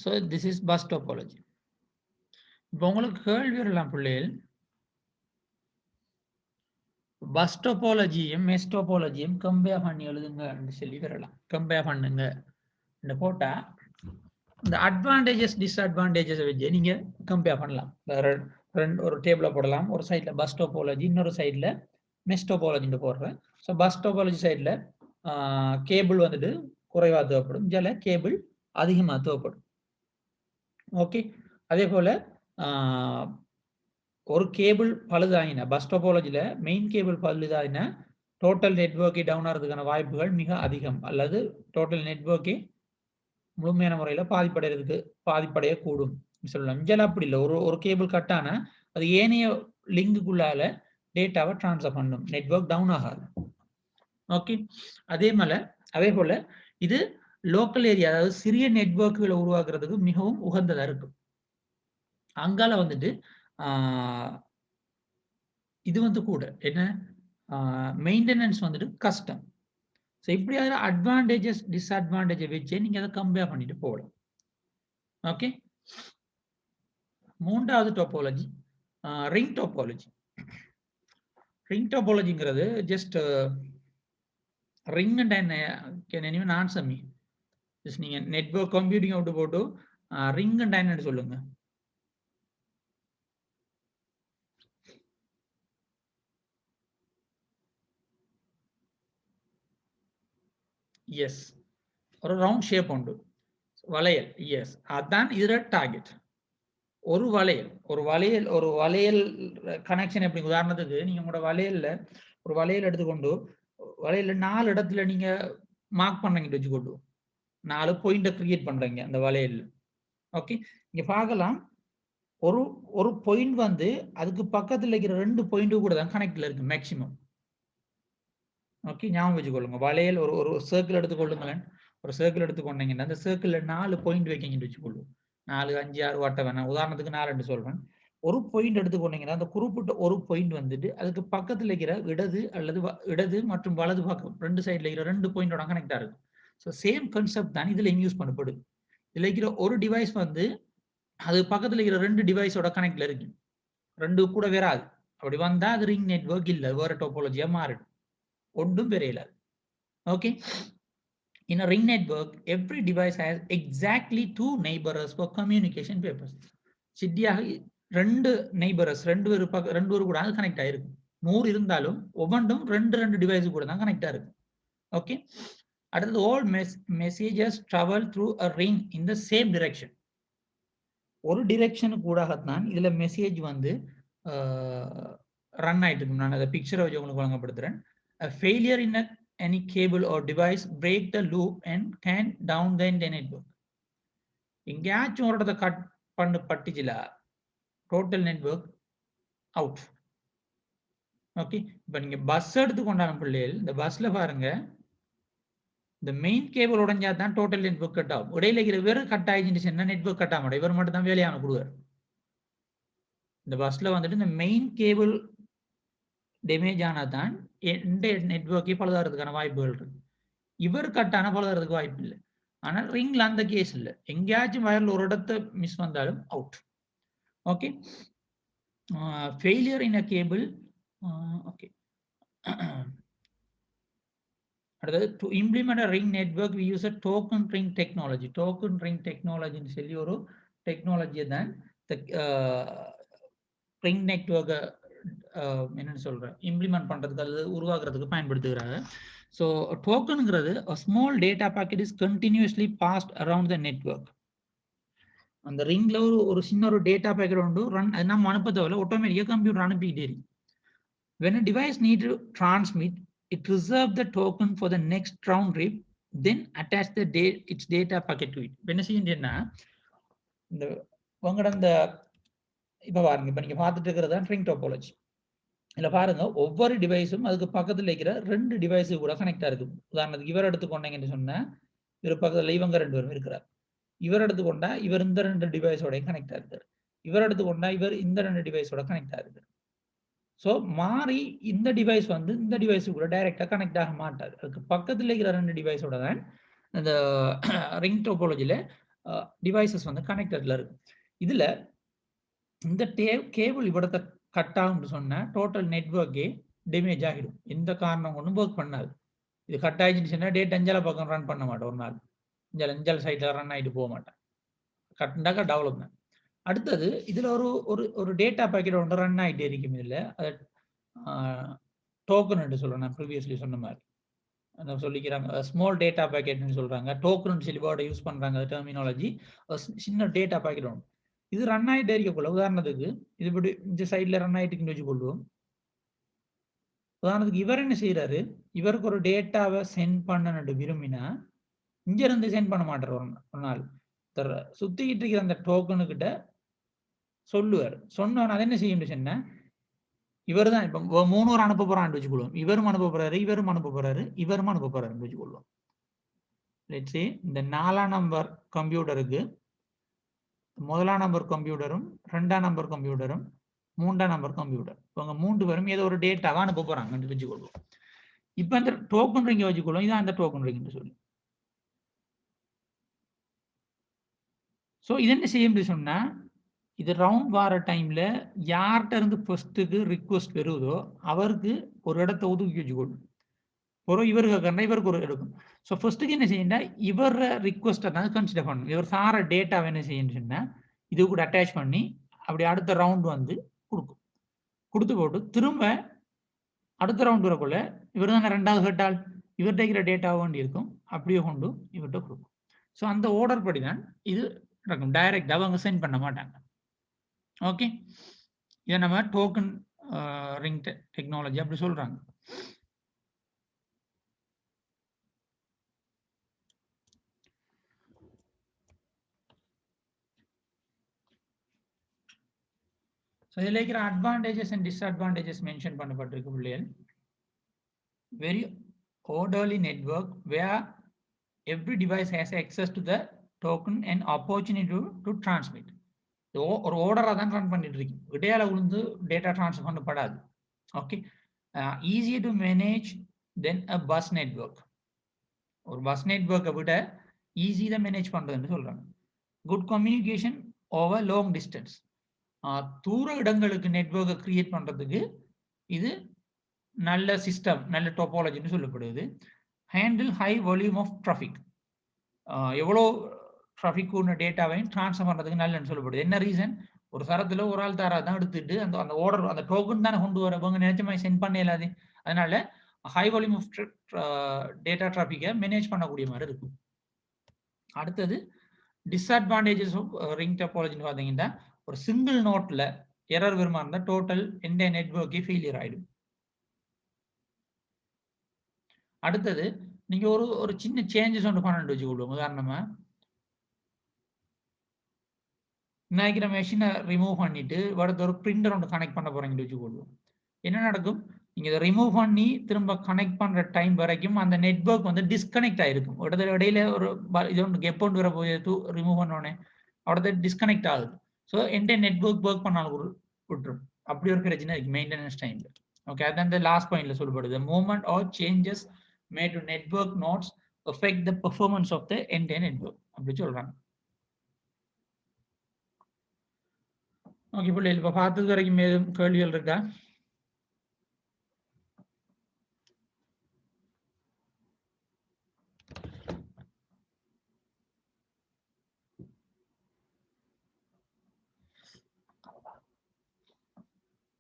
so this is bus topology. இப்போ உங்களுக்கு கேள்வி வரலாம் பிள்ளைகள், பஸ் டோபாலஜியும் மெஷ் டோபாலஜியும் கம்பேர் பண்ணி எழுதுங்க சொல்லி வரலாம். கம்பேர் பண்ணுங்க இந்த போட்டா இந்த அட்வான்டேஜஸ் டிஸ்அட்வான்டேஜஸ் வச்சு நீங்க கம்பேர் பண்ணலாம். ஒரு டேபிள போடலாம், ஒரு சைட்ல பஸ் டோபாலஜி, இன்னொரு சைட்ல மெஷ் டோபாலஜி போடுறேன். ஸோ பஸ் டோபாலஜி சைட்ல கேபிள் வந்துட்டு குறைவா தேவைப்படும், இதில் கேபிள் அதிகமாக தேவைப்படும். ஓகே, அதே போல ஒரு கேபிள் பழுதாயினா பஸ் டோபாலஜியில் மெயின் கேபிள் பழுதாயினா டோட்டல் நெட்வொர்க்கே டவுன் ஆகிறதுக்கான வாய்ப்புகள் மிக அதிகம், அல்லது டோட்டல் நெட்வொர்க்கே முழுமையான முறையில் பாதிப்படையக்கூடும் சொல்லலாம். இதில் அப்படி இல்லை, ஒரு கேபிள் கட்டானா அது ஏனைய லிங்குக்குள்ளால டேட்டாவை டிரான்ஸ்ஃபர் பண்ணும், நெட்வொர்க் டவுன் ஆகாது. ஓகே, அதே போல இது லோக்கல் ஏரியா, அதாவது சிறிய நெட்வொர்க்குகளை உருவாக்குறதுக்கு மிகவும் உகந்ததா இருக்கும். அங்கால வந்துட்டு இது வந்து கூட என்ன மெயின்டெனன்ஸ் வந்துட்டு கஷ்டம். ஸோ இப்படியாவது அட்வான்டேஜஸ் டிஸ்அட்வான்டேஜை வச்சு நீங்க அதை கம்பேர் பண்ணிட்டு போகலாம். ஓகே, மூன்றாவது டோபாலஜி ரிங் டோபாலஜி. ரிங் டோபாலஜிங்கிறது ஜஸ்ட் ரிங் அண்ட் என்ன ஆன்சர் மீ, ஜஸ்ட் நீங்க நெட்வொர்க் கம்ப்யூட்டிங் அவுட்டு போட்டு ரிங் அண்ட் என்னன்னு சொல்லுங்க. எஸ், ஒரு ரவுண்ட் ஷேப் உண்டு, வளையல். எஸ், அதுதான் இதோட டார்கெட். ஒரு வளையல் கனெக்ஷன் எப்படி உதாரணத்துக்கு நீங்க உங்களோட ஒரு வளையல் எடுத்துக்கொண்டு வளையல்ல 4 இடத்துல நீங்க மார்க் பண்றீங்கன்னு வச்சுக்கொண்டு 4 பாயிண்ட கிரியேட் பண்றீங்க அந்த வளையல்ல. ஓகே, இங்க பார்க்கலாம் ஒரு ஒரு பாயிண்ட் வந்து அதுக்கு பக்கத்துல இருக்கிற 2 பாயிண்ட் கூட தான் கனெக்ட்ல இருக்கு மேக்ஸிமம். ஓகே, ஞாபகம் வச்சுக்கொள்ளுங்க. வளையல் ஒரு ஒரு சர்க்கிள் எடுத்துக்கொள்ளுங்களேன். ஒரு சர்க்கிள் எடுத்துக்கொண்டீங்கன்னா அந்த சர்க்கிள்ல 4 பாயிண்ட் வைக்கீங்கன்னு வச்சுக்கொள்ளும். 4, 5, 6 வட்ட வேணாம். உதாரணத்துக்கு 4 சொல்றேன். ஒரு பாயிண்ட் எடுத்துக்கொண்டீங்கன்னா அந்த குறிப்பிட்ட ஒரு பாயிண்ட் வந்துட்டு அதுக்கு பக்கத்துல இருக்கிற இடது மற்றும் வலது பக்கம் 2 சைடுல இருக்கிற 2 பாயிண்டோட கனெக்டா இருக்கும். ஸோ சேம் கான்செப்ட் தான் இதுல யூஸ் பண்ணப்படுது. இதுல இருக்கிற ஒரு டிவைஸ் வந்து அது பக்கத்துல இருக்கிற 2 டிவைஸோட கனெக்ட்ல இருக்கு. 2 கூட வராது. அப்படி வந்தா அது ரிங் நெட்வொர்க் இல்ல, வேற டோபாலஜியா மாறிடும். ஒன்றும் பெரியல. Okay. In a ring network, every device has exactly 2 neighbors for communication purpose. சிட்டியாக 2 neighbors, 2 கூட கனெக்ட் ஆயிருக்கும். 100 இருந்தாலும் ஒவ்வொன்றும் 2 டிவைஸ் கூட தான் கனெக்ட் ஆயிருக்கு. ஓகே, அடுத்தது all messages travel through a ring in the same direction. ஒரு டிரெக்ஷனுக்கு கூடத்தான் இதுல மெசேஜ் வந்து ரன் ஆயிட்டு இருக்கும். நான் அந்த பிக்சரை வச்சு உங்களுக்கு வழங்கப்படுத்துறேன். A failure in any cable or device break the loop and can down the network. எங்கேயாச்சும் ஒரு இடத்தை கட் பண்ண பட்டுச்சுல டோட்டல் நெட்வொர்க் அவுட். ஓகே, இப்போ நீங்க பஸ் எடுத்துக்கொண்டாலும் பிள்ளைகள் இந்த பஸ்ல பாருங்க, இந்த மெயின் கேபிள் உடஞ்சா தான் டோட்டல் நெட்வொர்க் கட் ஆகும். இடையில இருக்கிற வேறு கட் ஆயிடுச்சுன்னா நெட்வொர்க் கட் ஆகும். இவர் மட்டும் தான் வேலையான கொடுவார். இந்த பஸ்ல வந்துட்டு இந்த மெயின் கேபிள் டேமேஜ் ஆனாதான் எந்த நெட்வொர்க்கே பழுதாகிறதுக்கான வாய்ப்புகள் இருக்கு. இவர் கட்டான பழுதாகிறதுக்கு வாய்ப்பு இல்லை. ஆனால் ரிங்ல அந்த கேஸ் இல்லை. எங்கேயாச்சும் வயர்ல ஒரு இடத்த மிஸ் வந்தாலும் out. Okay, failure in a cable. Okay, அடுத்தது to implement a ring network we use a token ring technology. Token ring டெக்னாலஜின்னு சொல்லி ஒரு டெக்னாலஜியை தான் ரிங் நெட்வொர்க்கை என்னன்னு சொல்றேன் இம்ப்ளிமெண்ட் பண்றதுக்கு அல்லது உருவாக்குறதுக்கு பயன்படுத்துகிறாங்க. ஸோ டோக்கனுங்கிறது a small data packet is continuously passed around the network. அந்த ரிங்ல ஒரு சின்ன ஒரு டேட்டா பேக்கெட் உண்டு ரன், அது நம்ம அனுப்ப தேவையில்ல, ஆட்டோமேட்டிக்கா கம்ப்யூட்டர் அனுப்பிக்கிட்டே இருக்கு. When a device need to transmit, it reserve the token for the next round trip, then attach its data packet to it. என்ன செய்யுன்னா இந்த உங்களோட இப்ப பாருங்க, இப்ப நீங்க பார்த்துட்டு இருக்கிறது தான் ரிங் டோபாலஜி. இதுல பாருங்க ஒவ்வொரு டிவைஸும் அதுக்கு பக்கத்துல இருக்கிற 2 டிவைஸ் கூட கனெக்டா இருக்கு. உதாரணத்துக்கு இவர் எடுத்துக்கொண்டீங்கன்னு சொன்னா இவர் பக்கத்துல இவங்க 2 பேரும் இருக்கிறார். இவர் எடுத்துக்கொண்டா இவர் இந்த 2 டிவைஸோட கனெக்டா இருக்காரு. இவர் எடுத்துக்கொண்டா இவர் இந்த 2 டிவைஸோட கனெக்டா இருக்கு. ஸோ மாறி இந்த டிவைஸ் வந்து இந்த டிவைஸ் கூட டைரக்டா கனெக்ட் ஆக மாட்டாது. அதுக்கு பக்கத்துல இருக்கிற 2 டிவைஸோட தான் இந்த ரிங் டோபாலஜில டிவைசஸ் வந்து கனெக்டட்ல இருக்கு. இதுல இந்த கேபிள் இவ்வளத்தை கட் ஆகும்னு சொன்னா டோட்டல் நெட்வொர்க்கே டேமேஜ் ஆகிடும். எந்த காரணம் கொண்டும் ஒர்க் பண்ணாது. இது கட் ஆயிடுச்சுன்னு சொன்னா டேட் அஞ்சல பக்கம் ரன் பண்ண மாட்டேன். ஒரு நாள் அஞ்சல் சைட்ல ரன் ஆகிட்டு போக மாட்டேன். கட்டாக டெவலப்மெண்ட். அடுத்தது இதுல ஒரு டேட்டா பேக்கெட் ஒன்று ரன் ஆகிட்டே இருக்கும். இதுல டோக்கன் என்று சொல்றேன். நான் ப்ரீவியஸ்லி சொன்ன மாதிரி சொல்லிக்கிறாங்க ஸ்மால் டேட்டா பேக்கெட்னு சொல்றாங்க. டோக்கன் சொல்லி வேர்டை யூஸ் பண்றாங்க. டெர்மினாலஜி சின்ன டேட்டா பேக்கெட் ஒன்று இது ரன் ஆகிட்டே இருக்கக்குள்ள, உதாரணத்துக்கு இது இப்படி இந்த சைட்ல ரன் ஆகிட்டுன்னு வச்சுக்கொள்வோம். உதாரணத்துக்கு இவர் என்ன செய்யறாரு, இவருக்கு ஒரு டேட்டாவை சென்ட் பண்ணணும்னு விரும்பினா இங்க இருந்து சென்ட் பண்ண மாட்டார். ஒரு நாள் சுத்திக்கிட்டு இருக்கிற அந்த டோக்கனு கிட்ட சொல்லுவார். சொன்னவன் அதை என்ன செய்யும் சொன்னா இவர் தான் இப்ப 3 பேர் அனுப்ப போறான்னு வச்சுக்கொள்வோம். இவரும் அனுப்ப போறாரு, இவரும் அனுப்ப போறாரு, இவரும் அனுப்ப போறாருன்னு வச்சுக்கொள்வோம். இந்த 4ஆம் நம்பர் கம்ப்யூட்டருக்கு 1ஆம் நம்பர் கம்ப்யூட்டரும் 2ஆம் நம்பர் கம்ப்யூட்டரும் 3ஆம் நம்பர் கம்ப்யூட்டர் இவங்க 3 பேரும் ஏதோ ஒரு டேட்டாவை அனுப்ப போறாங்க வச்சுக்கொள்வோம். இப்ப அந்த டோக்கன் ரிங்க வச்சுக்கொள்வோம். இதான் அந்த டோக்கன் ரிங்னு சொல்லி. ஸோ இது என்ன செய்யும் சொன்னா இது ரவுண்ட் வார டைம்ல யார்கிட்ட இருந்து ஃபர்ஸ்ட்டுக்கு ரிக்வஸ்ட் வருதோ அவருக்கு ஒரு இடத்த ஒதுக்கி வச்சுக்கொள்ளும். ஒரு இவருக்கு கண்டா இவருக்கு ஒரு எடுக்கும். ஸோ ஃபர்ஸ்ட்டுக்கு என்ன செய்யுண்டா இவர் ரிக்வஸ்ட்டை தான் கன்சிடர் பண்ணணும். இவர் சார டேட்டாவை என்ன செய்யணும்னு சொன்னா இது கூட அட்டாச் பண்ணி அப்படி அடுத்த ரவுண்ட் வந்து கொடுக்கும். கொடுத்து போட்டு திரும்ப அடுத்த ரவுண்ட் வரக்குள்ள இவர் தானே 2வது கேட்டால் இவர்கிட்ட இருக்கிற டேட்டா வேண்டி இருக்கும். அப்படியே கொண்டு இவர்கிட்ட கொடுக்கும். ஸோ அந்த ஆர்டர் படி தான் இது நடக்கும். டைரக்டா அவங்க சென்ட் பண்ண மாட்டாங்க. ஓகே, இதை நம்ம டோக்கன் ரிங் டெக்னாலஜி அப்படி சொல்றாங்க. ஸோ இதில் இருக்கிற அட்வான்டேஜஸ் அண்ட் டிஸ்அட்வான்டேஜஸ் மென்ஷன் பண்ணப்பட்டிருக்கு பிள்ளைகள். Very orderly network where every device has access to the token and opportunity to transmit. ஒரு ஓர்டரா தான் ரன் பண்ணிட்டு இருக்கு, இடையால விழுந்து டேட்டா டிரான்ஸ்ஃபர் பண்ணப்படாது. Okay, easy to manage then a bus network. ஒரு பஸ் நெட்வொர்க்கை விட ஈஸி தான் மேனேஜ் பண்றதுன்னு சொல்றாங்க. Good communication over long distance. தூர இடங்களுக்கு நெட்வொர்க்கை கிரியேட் பண்றதுக்கு இது நல்ல சிஸ்டம், நல்ல டோபாலஜின்னு சொல்லப்படுது. Handle high volume of traffic. எவ்வளோ டிராஃபிக் கூடின டேட்டாவையும் ட்ரான்ஸ்ஃபர் பண்ணுறதுக்கு நல்லன்னு சொல்லப்படுது. என்ன ரீசன்? ஒரு சரத்தில் ஒரு ஆள் தாரா தான் எடுத்துட்டு அந்த அந்த ஆர்டர் அந்த டோக்கன் தானே கொண்டு வரவங்க நினைச்ச மாதிரி சென்ட் பண்ண இல்லாது. அதனால ஹை வால்யூம் ஆஃப் டேட்டா டிராஃபிக்கை மேனேஜ் பண்ணக்கூடிய மாதிரி இருக்கும். அடுத்தது டிஸ்அட்வான்டேஜஸ் ஆஃப் ரிங் டோபாலஜின்னு பார்த்தீங்கன்னா, ஒரு சிங்கிள் நோட்டில் எரர் வருமா இருந்தால் டோட்டல் எந்த நெட்வொர்க்கே ஃபெயிலியர் ஆகிடும். அடுத்தது நீங்க ஒரு ஒரு சின்ன சேஞ்சஸ் ஒன்று பண்ணிட்டு வச்சுக்கொள்ளுங்க. உதாரணமா நினைக்கிற மெஷினை ரிமூவ் பண்ணிட்டு அடுத்த ஒரு பிரிண்டர் ஒன்று கனெக்ட் பண்ண போறீங்கன்னு வச்சுக்கொள்ளும். என்ன நடக்கும்? நீங்க இதை ரிமூவ் பண்ணி திரும்ப கனெக்ட் பண்ற டைம் வரைக்கும் அந்த நெட்வொர்க் வந்து டிஸ்கனெக்ட் ஆயிருக்கும். இடையில ஒரு இது ஒன்று கெப் ஒன்று வர போய் ரிமூவ் பண்ணோடனே அவடத்தை டிஸ்கனெக்ட் ஆகுது. ஸோ எந்த நெட்வொர்க் ஒர்க் பண்ணாலும் விட்டுரும். அப்படி ஒரு பிரச்சனை இருக்கு மெயின்டெனன்ஸ் டைம்ல. ஓகே, அதான் இந்த லாஸ்ட் பாயிண்ட்ல சொல்லப்படுது. Movement or changes made to network nodes affect the performance of the end-to-end network அப்படி சொல்றாங்க. ஓகே பிள்ளை, இப்ப பார்த்தது வரைக்கும் மேலும் கேள்விகள் இருக்கா?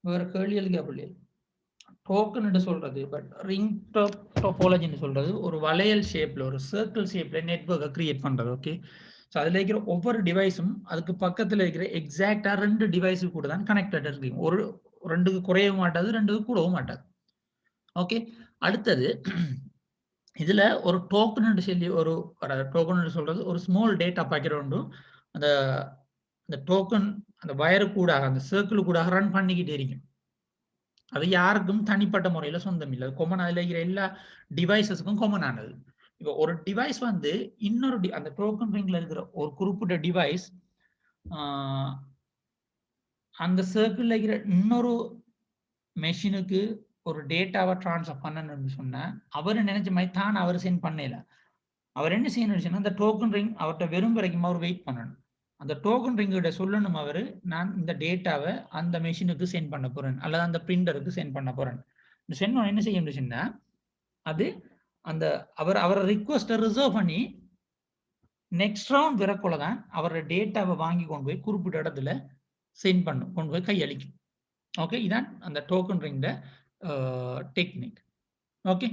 வேற கேள்விகள் இருக்கா பிள்ளை? டோக்கன் சொல்றது, பட் ரிங் டோபாலஜின்னு சொல்றது ஒரு வளையல் ஷேப்ல, ஒரு சர்க்கிள் ஷேப்ல நெட்வொர்க்கை கிரியேட் பண்றது. ஓகே, ஸோ அதில் இருக்கிற ஒவ்வொரு டிவைஸும் அதுக்கு பக்கத்தில் இருக்கிற எக்ஸாக்டா 2 டிவைஸு கூட தான் கனெக்டட் இருக்கு. ஒரு 2க்கு குறையவும் மாட்டாது, 2க்கு கூடவும் மாட்டாது. ஓகே, அடுத்தது இதுல ஒரு டோக்கன் சொல்லி ஒரு டோக்கன் சொல்றது ஒரு ஸ்மால் டேட்டா பாக்கெட் உண்டு. அந்த அந்த டோக்கன் அந்த வயரு கூட அந்த சர்க்கிள் கூட ரன் பண்ணிக்கிட்டே இருக்கும். அது யாருக்கும் தனிப்பட்ட முறையில சொந்தம் இல்லை, காமன். அதுல இருக்கிற எல்லா டிவைசஸுக்கும் காமன் ஆனது. இப்போ ஒரு டிவைஸ் வந்து இன்னொரு அந்த டோக்கன் ரிங்ல இருக்கிற ஒரு குறிப்பிட்ட டிவைஸ் அந்த சர்க்கிள்ல இருக்கிற இன்னொரு மெஷினுக்கு ஒரு டேட்டாவை டிரான்ஸ்ஃபர் பண்ணணும்னு சொன்னா அவர் நினைச்ச மாதிரி தான் அவர் சென்ட் பண்ணல. அவர் என்ன செய்யணும்? அந்த டோக்கன் ரிங் அவர்கிட்ட வெறும் வரைக்கும் அவர் வெயிட் பண்ணணும். அந்த டோக்கன் ரிங்கிட்ட சொல்லணும் அவரு, நான் இந்த டேட்டாவை அந்த மெஷினுக்கு சென்ட் பண்ண போறேன் அல்லது அந்த பிரிண்டருக்கு சென்ட் பண்ண போறேன். சென்ட் என்ன செய்ய முடியும்னா அது அந்த அவரை ரிக்வஸ்ட்டை ரிசர்வ் பண்ணி நெக்ஸ்ட் ரவுண்ட் வரக்குள்ள தான் அவரோட டேட்டாவை வாங்கி கொண்டு போய் குறிப்பிட்ட இடத்துல சென்ட் பண்ணும், கொண்டு போய் கையளிக்கும். ஓகே, இதான் அந்த டோக்கன் ரிங் டெக்னிக். ஓகே,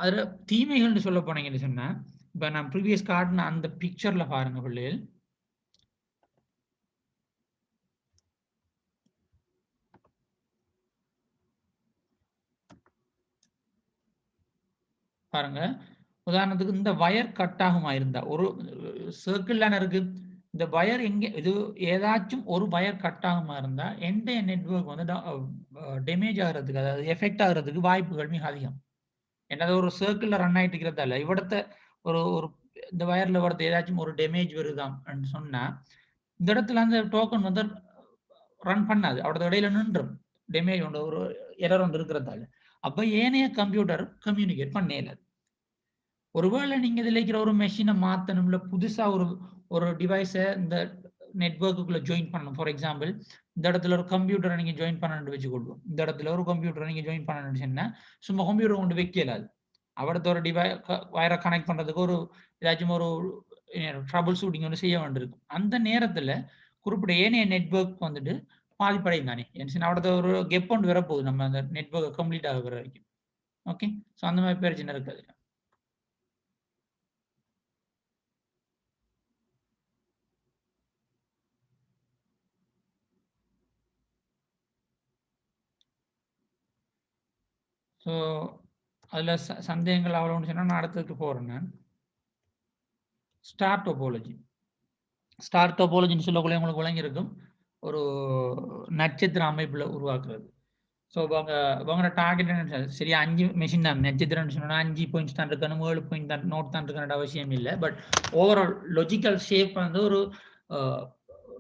அதுல தீமைகள்னு சொல்ல போனீங்கன்னு சொன்னா, இப்ப நான் ப்ரீவியஸ் காட்டின அந்த பிக்சர்ல பாருங்க பிள்ளைகள். பாருங்க, உதாரணத்துக்கு இந்த வயர் கட் ஆகுமா இருந்தா, ஒரு சர்க்கிள் தானே இருக்கு, இந்த வயர் எங்க இது ஏதாச்சும் ஒரு வயர் கட் ஆகுமா இருந்தா எந்த நெட்வொர்க் வந்து டேமேஜ் ஆகிறதுக்கு, அதாவது எஃபெக்ட் ஆகிறதுக்கு வாய்ப்புகள் மிக அதிகம். என்னது ஒரு சர்க்கிள்ல ரன் ஆயிட்டு இருக்கிறதால இவிடத்த ஒரு ஒரு இந்த வயர்ல வரது ஏதாச்சும் ஒரு டேமேஜ் வருதாம் சொன்னா இந்த இடத்துல அந்த டோக்கன் வந்து ரன் பண்ணாது, அவரோட இடையில நின்றும். டேமேஜ் உண்டு, ஒரு எரர் ஒன்று இருக்கிறதால. அப்ப ஏனைய கம்ப்யூட்டர் கம்யூனிகேட் பண்ணல. ஒருவேளை நீங்க இதுல இருக்கிற ஒரு மெஷினை மாத்தணும்ல, புதுசா ஒரு ஒரு டிவைஸை இந்த நெட்வொர்க்குள்ள ஜாயின் பண்ணணும். ஃபார் எக்ஸாம்பிள், இந்த இடத்துல ஒரு கம்ப்யூட்டரை நீங்க ஜாயின் பண்ணணும்னு வச்சுக்கொள்வோம். இந்த இடத்துல ஒரு கம்ப்யூட்டரை நீங்க ஜாயின் பண்ணணும்னு சொன்னா சும்மா கம்ப்யூட்டர் கொண்டு வைக்கலாது. அவரது ஒரு வயரை கனெக்ட் பண்றதுக்கு ஒரு ஏதாச்சும் ஒரு ட்ரபிள் ஷூட்டிங் ஒன்று செய்ய வேண்டியிருக்கும். அந்த நேரத்துல குறிப்பிட்ட ஏனைய நெட்வொர்க் வந்துட்டு பாதிப்படையும் தானே. அவரது ஒரு கெப் ஒன்று வரப்போகுது நம்ம அந்த நெட்வொர்க் கம்ப்ளீட் ஆக வரைக்கும். ஓகே, ஸோ அந்த மாதிரி பிரச்சனை இருக்காது. ஸோ அதில் சந்தேகங்கள் அவ்வளோன்னு சொன்னால் நான் அடுத்ததுக்கு போகிறேன். நான் ஸ்டார் டோபாலஜி. ஸ்டார் டோபாலஜின்னு சொல்லக்குள்ள உங்களுக்கு விளங்கியிருக்கும், ஒரு நட்சத்திர அமைப்பில் உருவாக்குறது. ஸோ உங்களோட டார்கெட் என்ன? சரி 5 மெஷின் தான் நட்சத்திரம்னு சொன்னால் 5 பாயிண்ட்ஸ் தான் இருக்கணும், 7 பாயிண்ட் தான் நோட் தான் இருக்கணும் அவசியம் இல்லை. பட் ஓவரால் லாஜிக்கல் ஷேப் வந்து ஒரு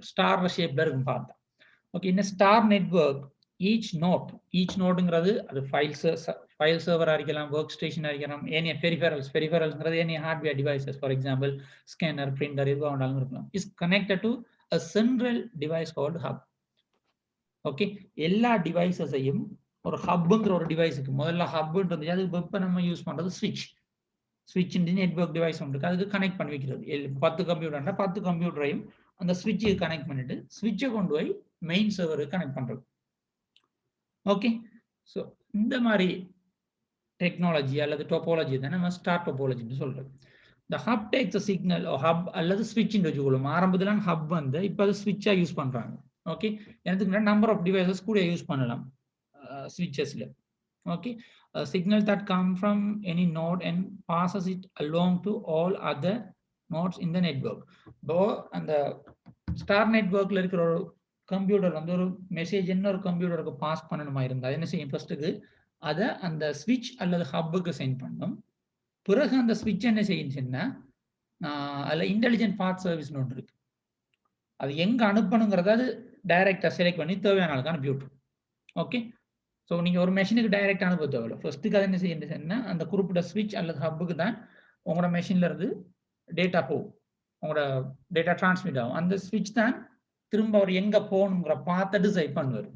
ஸ்டார் ஷேப்ல இருக்கும் பார்த்தா. ஓகே, இந்த ஸ்டார் நெட்வொர்க் ஈச் நோட்டுங்கிறது அது ஃபைல் சர்வராக இருக்கலாம், ஒர்க் ஸ்டேஷனாக இருக்கலாம், ஏனைய பெரிஃபெரல்ஸ்ங்கிறது ஏனைய hardware devices, for example scanner, printer, எதுவாக வேண்டாலும் இருக்கலாம். Is connected to a central device called hub. Okay, எல்லா டிவைசஸையும் ஒரு ஹப்புங்கிற ஒரு டிவைஸுக்கு, முதல்ல ஹப்புன்றது அதுக்கு இப்போ நம்ம யூஸ் பண்ணுறது ஸ்விட்ச் நெட்வொர்க் டிவைஸ் ஒன்று அதுக்கு கனெக்ட் பண்ணி வைக்கிறது. 10 கம்ப்யூட்டர்னா 10 கம்ப்யூட்டரையும் அந்த ஸ்விட்சுக்கு கனெக்ட் பண்ணிட்டு ஸ்விட்சை கொண்டு போய் மெயின் சர்வருக்கு கனெக்ட் பண்றது. ஓகே, ஸோ இந்த மாதிரி டெக்னாலஜி அல்லது டோபாலஜி தான் நம்ம ஸ்டார் டோபாலஜின்னு சொல்றது. இந்த ஹப் டேக்ஸ் சிக்னல் ஹப் அல்லது ஸ்விட்ச் வச்சுக்கொள்ளும். ஆரம்பத்தில் ஹப் வந்து இப்போ அது ஸ்விட்சா யூஸ் பண்றாங்க. ஓகே, எனக்கு நம்பர் ஆஃப் டிவைசஸ் கூட யூஸ் பண்ணலாம் ஸ்விட்சஸ்ல. Okay, signal that come from any node and passes it along to all other nodes in the network. இப்போ அந்த ஸ்டார் நெட்வொர்க்ல இருக்கிற ஒரு கம்ப்யூட்டர் வந்து ஒரு மெசேஜ் இன்னொரு கம்ப்யூட்டருக்கு பாஸ் பண்ணணுமா இருந்தா என்ன செய்யும்? ஃபர்ஸ்ட்டுக்கு அதை அந்த ஸ்விட்ச் அல்லது ஹப்புக்கு சென்ட் பண்ணும். பிறகு அந்த ஸ்விட்ச் என்ன செய்யுச்சுன்னா அதில் இன்டெலிஜென்ட் பாத் சர்வீஸ்னு ஒன்று இருக்கு. அது எங்க அனுப்பணுங்கிறத அது டைரக்டா செலக்ட் பண்ணி தேவையான ஆளுக்கு அனுப்பி விட்டுரும். ஓகே, ஸோ நீங்கள் ஒரு மெஷினுக்கு டைரக்ட் அனுப்ப தேவையில்லை. ஃபர்ஸ்ட்டுக்கு அதை என்ன செய்யுதுன்னா அந்த குறிப்பிட்ட ஸ்விட்ச் அல்லது ஹப்புக்கு தான் உங்களோட மெஷின்ல இருந்து டேட்டா போகும், உங்களோட டேட்டா டிரான்ஸ்மிட் ஆகும். அந்த ஸ்விட்ச் தான் திரும்ப அவர் எங்க போகணுங்கிற பார்த்து டிசைட் பண்ணுவார்.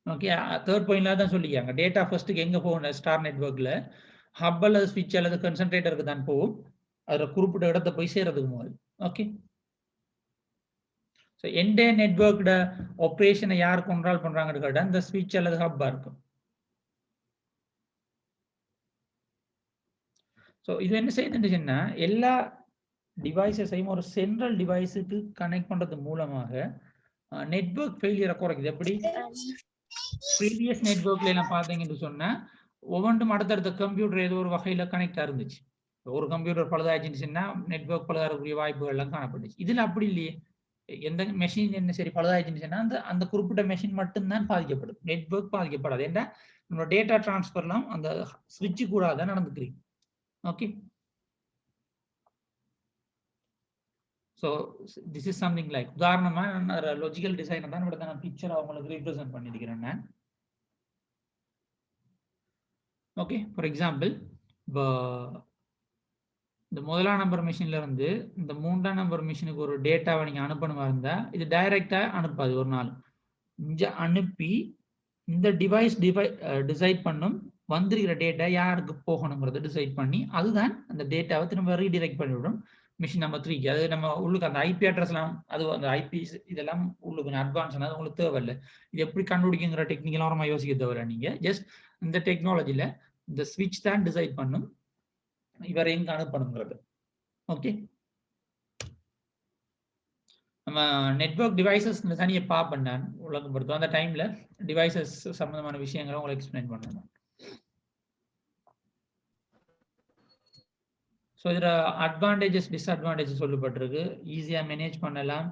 ஓகே, தேர்ட் பாயிண்ட்ல தான் சொல்லிக்காங்க, டேட்டா ஃபர்ஸ்ட்டுக்கு எங்க போகணும் ஸ்டார் நெட்வொர்க்ல ஹப் அல்லது ஸ்விட்ச் அல்லது கன்சன்ட்ரேட்டருக்கு தான் போகும், அதில் குறிப்பிட்ட இடத்தை போய் சேர்றதுக்கு முதல். ஓகே, ஸோ என்டே நெட்வொர்க்கோட ஆப்ரேஷனை யார் கண்ட்ரோல் பண்றாங்கன்னு கேட்டா இந்த ஸ்விட்ச் அல்லது ஹப்பா இருக்கும். ஸோ இது என்ன செய்யுதுன்னா எல்லா டிவைசஸையும் ஒரு சென்ட்ரல் டிவைஸுக்கு கனெக்ட் பண்றது மூலமாக நெட்வொர்க் ஃபெயிலியரை குறைக்குது. எப்படி ப்ரீவியஸ் நெட்வொர்க்ல எல்லாம் பார்த்தீங்கன்னு சொன்னா ஒவ்வொன்றும் அடுத்தடுத்த கம்ப்யூட்டர் ஏதோ ஒரு வகையில கனெக்டா இருந்துச்சு. ஒரு கம்ப்யூட்டர் பழுதாச்சுன்னா நெட்வொர்க் பழுதாகக்கூடிய வாய்ப்புகள் எல்லாம் காணப்பட்டுச்சு. இதுல அப்படி இல்லையே, எந்த மெஷின் என்ன சரி பழுதாச்சுன்னா அந்த குறிப்பிட்ட மெஷின் மட்டும்தான் பாதிக்கப்படுது, நெட்வொர்க் பாதிக்கப்படாது. ஏன்னா நம்ம டேட்டா டிரான்ஸ்ஃபர்லாம் அந்த ஸ்விட்ச் கூட தான் நடந்துக்கிறீங்க. Okay, so this is something like உதாரணமா லாஜிக்கல் டிசைனர் தான் இப்படி நான் பிக்சர் அவங்களுக்கு ரீப்ரசென்ட் பண்ணியிருக்கிறேன் நான். ஓகே, ஃபார் எக்ஸாம்பிள் இப்போ இந்த முதலாம் நம்பர் மிஷின்ல இருந்து இந்த 3ஆம் நம்பர் மிஷினுக்கு ஒரு டேட்டாவை நீங்க அனுப்பணுமா இருந்தா இது டைரக்டா அனுப்பாது. ஒரு நாள் இங்க அனுப்பி இந்த டிவைஸ் டிசைட் பண்ணும் வந்திருக்கிற டேட்டா யாருக்கு போகணுங்கிறத டிசைட் பண்ணி அதுதான் அந்த டேட்டாவை திரும்ப ரீடிரெக்ட் பண்ணிவிடும் மிஷின் நம்பர் 3க்கு. அது நம்ம உள்ளுக்கு அந்த ஐபி அட்ரஸ்லாம் அது அந்த ஐபி இதெல்லாம் உள்ளுக்கு கொஞ்சம் அட்வான்ஸ் அது உங்களுக்கு தேவையில்லை. இது எப்படி கண்டுபிடிக்குங்கிற டெக்னிக்கெல்லாம் ரொம்ப யோசிக்க தேவையில்லை. நீங்க ஜஸ்ட் இந்த டெக்னாலஜில இந்த ஸ்விட்ச் தான் டிசைட் பண்ணும் இவர் எங்க அனுப்பணுங்கிறது. ஓகே, நம்ம நெட்வொர்க் டிவைசஸ் தனியை பார்ப்பேன் நான் உலகப்படுத்தும் அந்த டைம்ல டிவைசஸ் சம்பந்தமான விஷயங்களை உங்களுக்கு எக்ஸ்பிளைன் பண்ணணும். ஸோ இதில் அட்வான்டேஜஸ் டிஸ்அட்வான்டேஜஸ் சொல்லப்பட்டிருக்கு. ஈஸியாக மேனேஜ் பண்ணலாம்,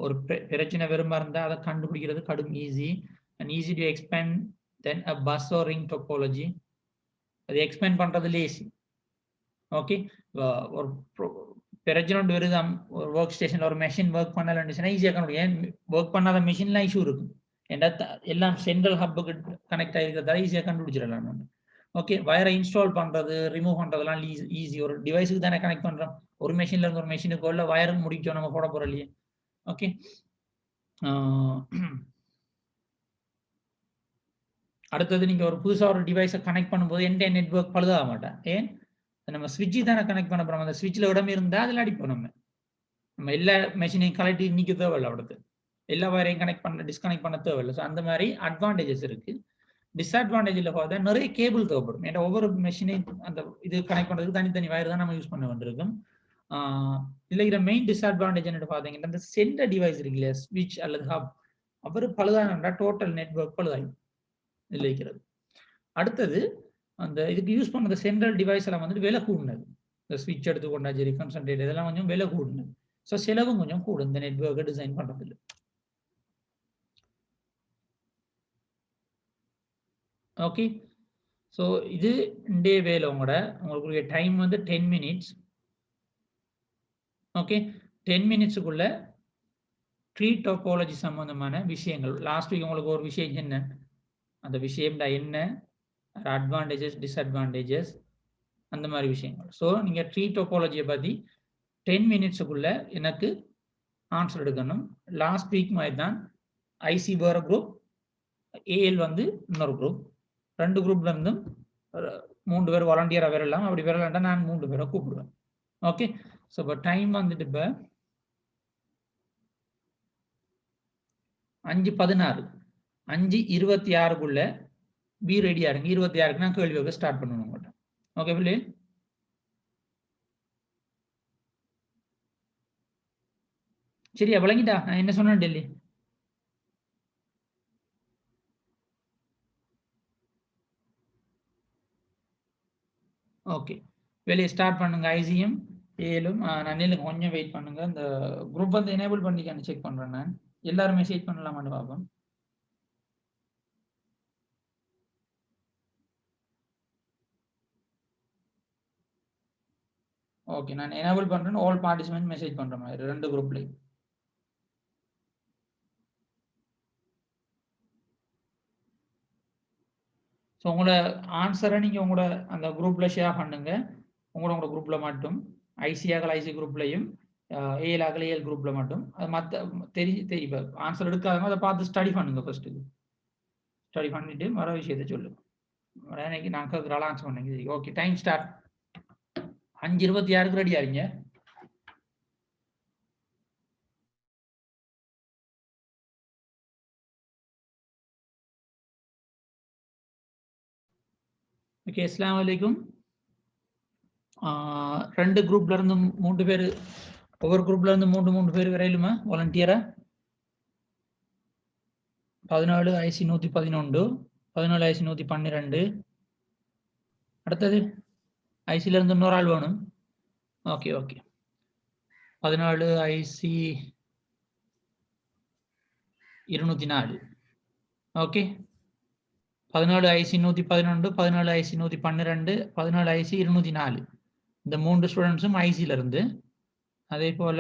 ஒரு பிரச்சனை விரும்ப இருந்தால் அதை கண்டுபிடிக்கிறது கடும் easy and easy to expand. Then a bus or ring topology, அது எக்ஸ்பேண்ட் பண்ணுறது லேசி. ஓகே, ஒரு பிரச்சனை ஒன்று வருது, ஒரு ஒர்க் ஸ்டேஷனில் ஒரு மெஷின் ஒர்க் பண்ணலன்னு ஈஸியாக கண்டுபிடிக்கும். ஏன் ஒர்க் பண்ணாத மெஷின்லாம் இஷ்யூ இருக்கும், ஏன்னா எல்லாம் சென்ட்ரல் ஹப்புக்கு கனெக்ட் ஆகிருக்கிறதால ஈஸியாக கண்டுபிடிச்சிடலாம் நம்ம. ஓகே, வயரை இன்ஸ்டால் பண்றது ரிமூவ் பண்றதெல்லாம் ஈஸி. ஒரு டிவைஸுக்கு தானே கனெக்ட் பண்றோம், ஒரு மெஷின்ல இருந்து ஒரு மெஷினுக்கு உள்ள வயரும் முடிக்கும் நம்ம போட போறோம் இல்லையே. ஓகே, அடுத்தது நீங்க ஒரு புதுசா ஒரு டிவைஸை கனெக்ட் பண்ணும்போது எந்த நெட்வொர்க் பழுதாக மாட்டேன். ஏன் நம்ம ஸ்விட்சு தானே கனெக்ட் பண்ண போறோம், அந்த ஸ்விட்ச்ல இடம் இருந்தா அதில் அடிப்போம். நம்ம எல்லா மெஷினையும் கலெக்டி நிக்க தேவையில்லை, அவடத்து எல்லா வயரையும் டிஸ்கனெக்ட் பண்ண தேவையில்லை. ஸோ அந்த மாதிரி அட்வான்டேஜஸ் இருக்கு. டிஸ்அட்வான்டேஜ்ல பார்த்தா நிறைய கேபிள் தேவைப்படும். ஏன்னா ஒவ்வொரு மெஷினையும் அந்த இது கனெக்ட் பண்றதுக்கு தனித்தனி வயர் தான் நம்ம யூஸ் பண்ண வேண்டியிருக்கும். இதுல இருக்கிற மெயின் டிஸ்அட்வான்டேஜ் என்ன பார்த்தீங்கன்னா இந்த சென்டர் டிவைஸ் இருக்குல்ல, ஸ்விட்ச் அல்லது ஹப், அவர் பழுதானா டோட்டல் நெட்வொர்க் பழுதாயும் இதில் இருக்கிறது. அடுத்தது அந்த இதுக்கு யூஸ் பண்ணுற சென்ட்ரல் டிவைஸ் எல்லாம் வந்துட்டு விலை கூடினது. இந்த ஸ்விட்ச் எடுத்துக்கொண்டா சரி, கன்சன்ட்ரேட் இதெல்லாம் கொஞ்சம் விலை கூடினது. ஸோ செலவும் கொஞ்சம் கூடும் இந்த நெட்வொர்க்கை டிசைன் பண்ணுறதுல. ஓகே, ஸோ இது இண்டே வேலை உங்களுக்கு டைம் வந்து 10 மினிட்ஸ். ஓகே, 10 மினிட்ஸுக்குள்ள ட்ரீ டோபாலஜி சம்பந்தமான விஷயங்கள். லாஸ்ட் வீக் உங்களுக்கு ஒரு விஷயம் என்ன, அந்த விஷயம்டா என்ன, அட்வான்டேஜஸ் டிஸ்அட்வான்டேஜஸ் அந்த மாதிரி விஷயங்கள். ஸோ நீங்கள் ட்ரீ டோபாலஜியை பற்றி 10 மினிட்ஸுக்குள்ள எனக்கு ஆன்சர் எடுக்கணும். லாஸ்ட் வீக் மாதிரி தான் ஐசி வேற குரூப், ஏஎல் வந்து இன்னொரு குரூப். 2 குரூப்ல இருந்தும் 3 பேர் வாலண்டியராக வரலாம். அப்படி வரலாம்டா நான் 3 பேரை கூப்பிடுவேன். ஓகே, ஸோ இப்போ டைம் வந்துட்டு இப்போ 5:16 5:26க்குள்ள பி ரெடியா இருங்க. 26க்கு நான் கேள்வி வைக்க ஸ்டார்ட் பண்ணணும் உங்கள்கிட்ட. ஓகே பிள்ளை, சரியா விளங்கிட்டா நான் என்ன சொன்னேன் டெல்லி? ஓகே, வெளியே ஸ்டார்ட் பண்ணுங்க. ஐசியும் ஏலும் நான் கொஞ்சம் வெயிட் பண்ணுங்க. இந்த குரூப் வந்து எனேபிள் பண்ணிக்கான்னு செக் பண்றேன். நான் எல்லாரும் மெசேஜ் பண்ணலாமான்னு பார்ப்போம். ஓகே, நான் எனேபிள் பண்றேன். ஆல் பார்ட்டிசிபென்ட் மெசேஜ் பண்ற மாதிரி 2 குரூப்லையும். ஸோ உங்களோட ஆன்சரை நீங்கள் உங்களோட அந்த குரூப்பில் ஷேர் பண்ணுங்க. உங்களோட குரூப்பில் மட்டும் ஐசிஆகல் ஐசி குரூப்லையும் ஏஎல் ஏஎல் குரூப்பில் மட்டும். அது மற்ற தெரியும் ஆன்சர் எடுக்காதவங்க அதை பார்த்து ஸ்டடி பண்ணுங்க. ஃபர்ஸ்ட்டு ஸ்டடி பண்ணிட்டு வர விஷயத்தை சொல்லுங்க. இன்னைக்கு நான் கேட்குறாள் ஆன்சர் பண்ணுங்க. Okay, time start. 5:26க்கு ரெடி ஆகிங்க. ஓகே, அஸ்ஸலாமு அலைக்கும். 2 குரூப்ல இருந்து 3 பேர், ஒவ்வொரு குரூப்ல இருந்து 3 பேர் வரையிலுமா வாலண்டியரா? 17 ஐசி 111, 17 ஐசி 112. அடுத்தது ஐசில இருந்து இன்னொரு ஆள் வேணும். Okay okay, 17 IC 204. Okay, 17 IC 111, 17 IC 112, 17 IC 204. இந்த 3 ஸ்டூடெண்ட்ஸும் ஐசில இருந்து. அதே போல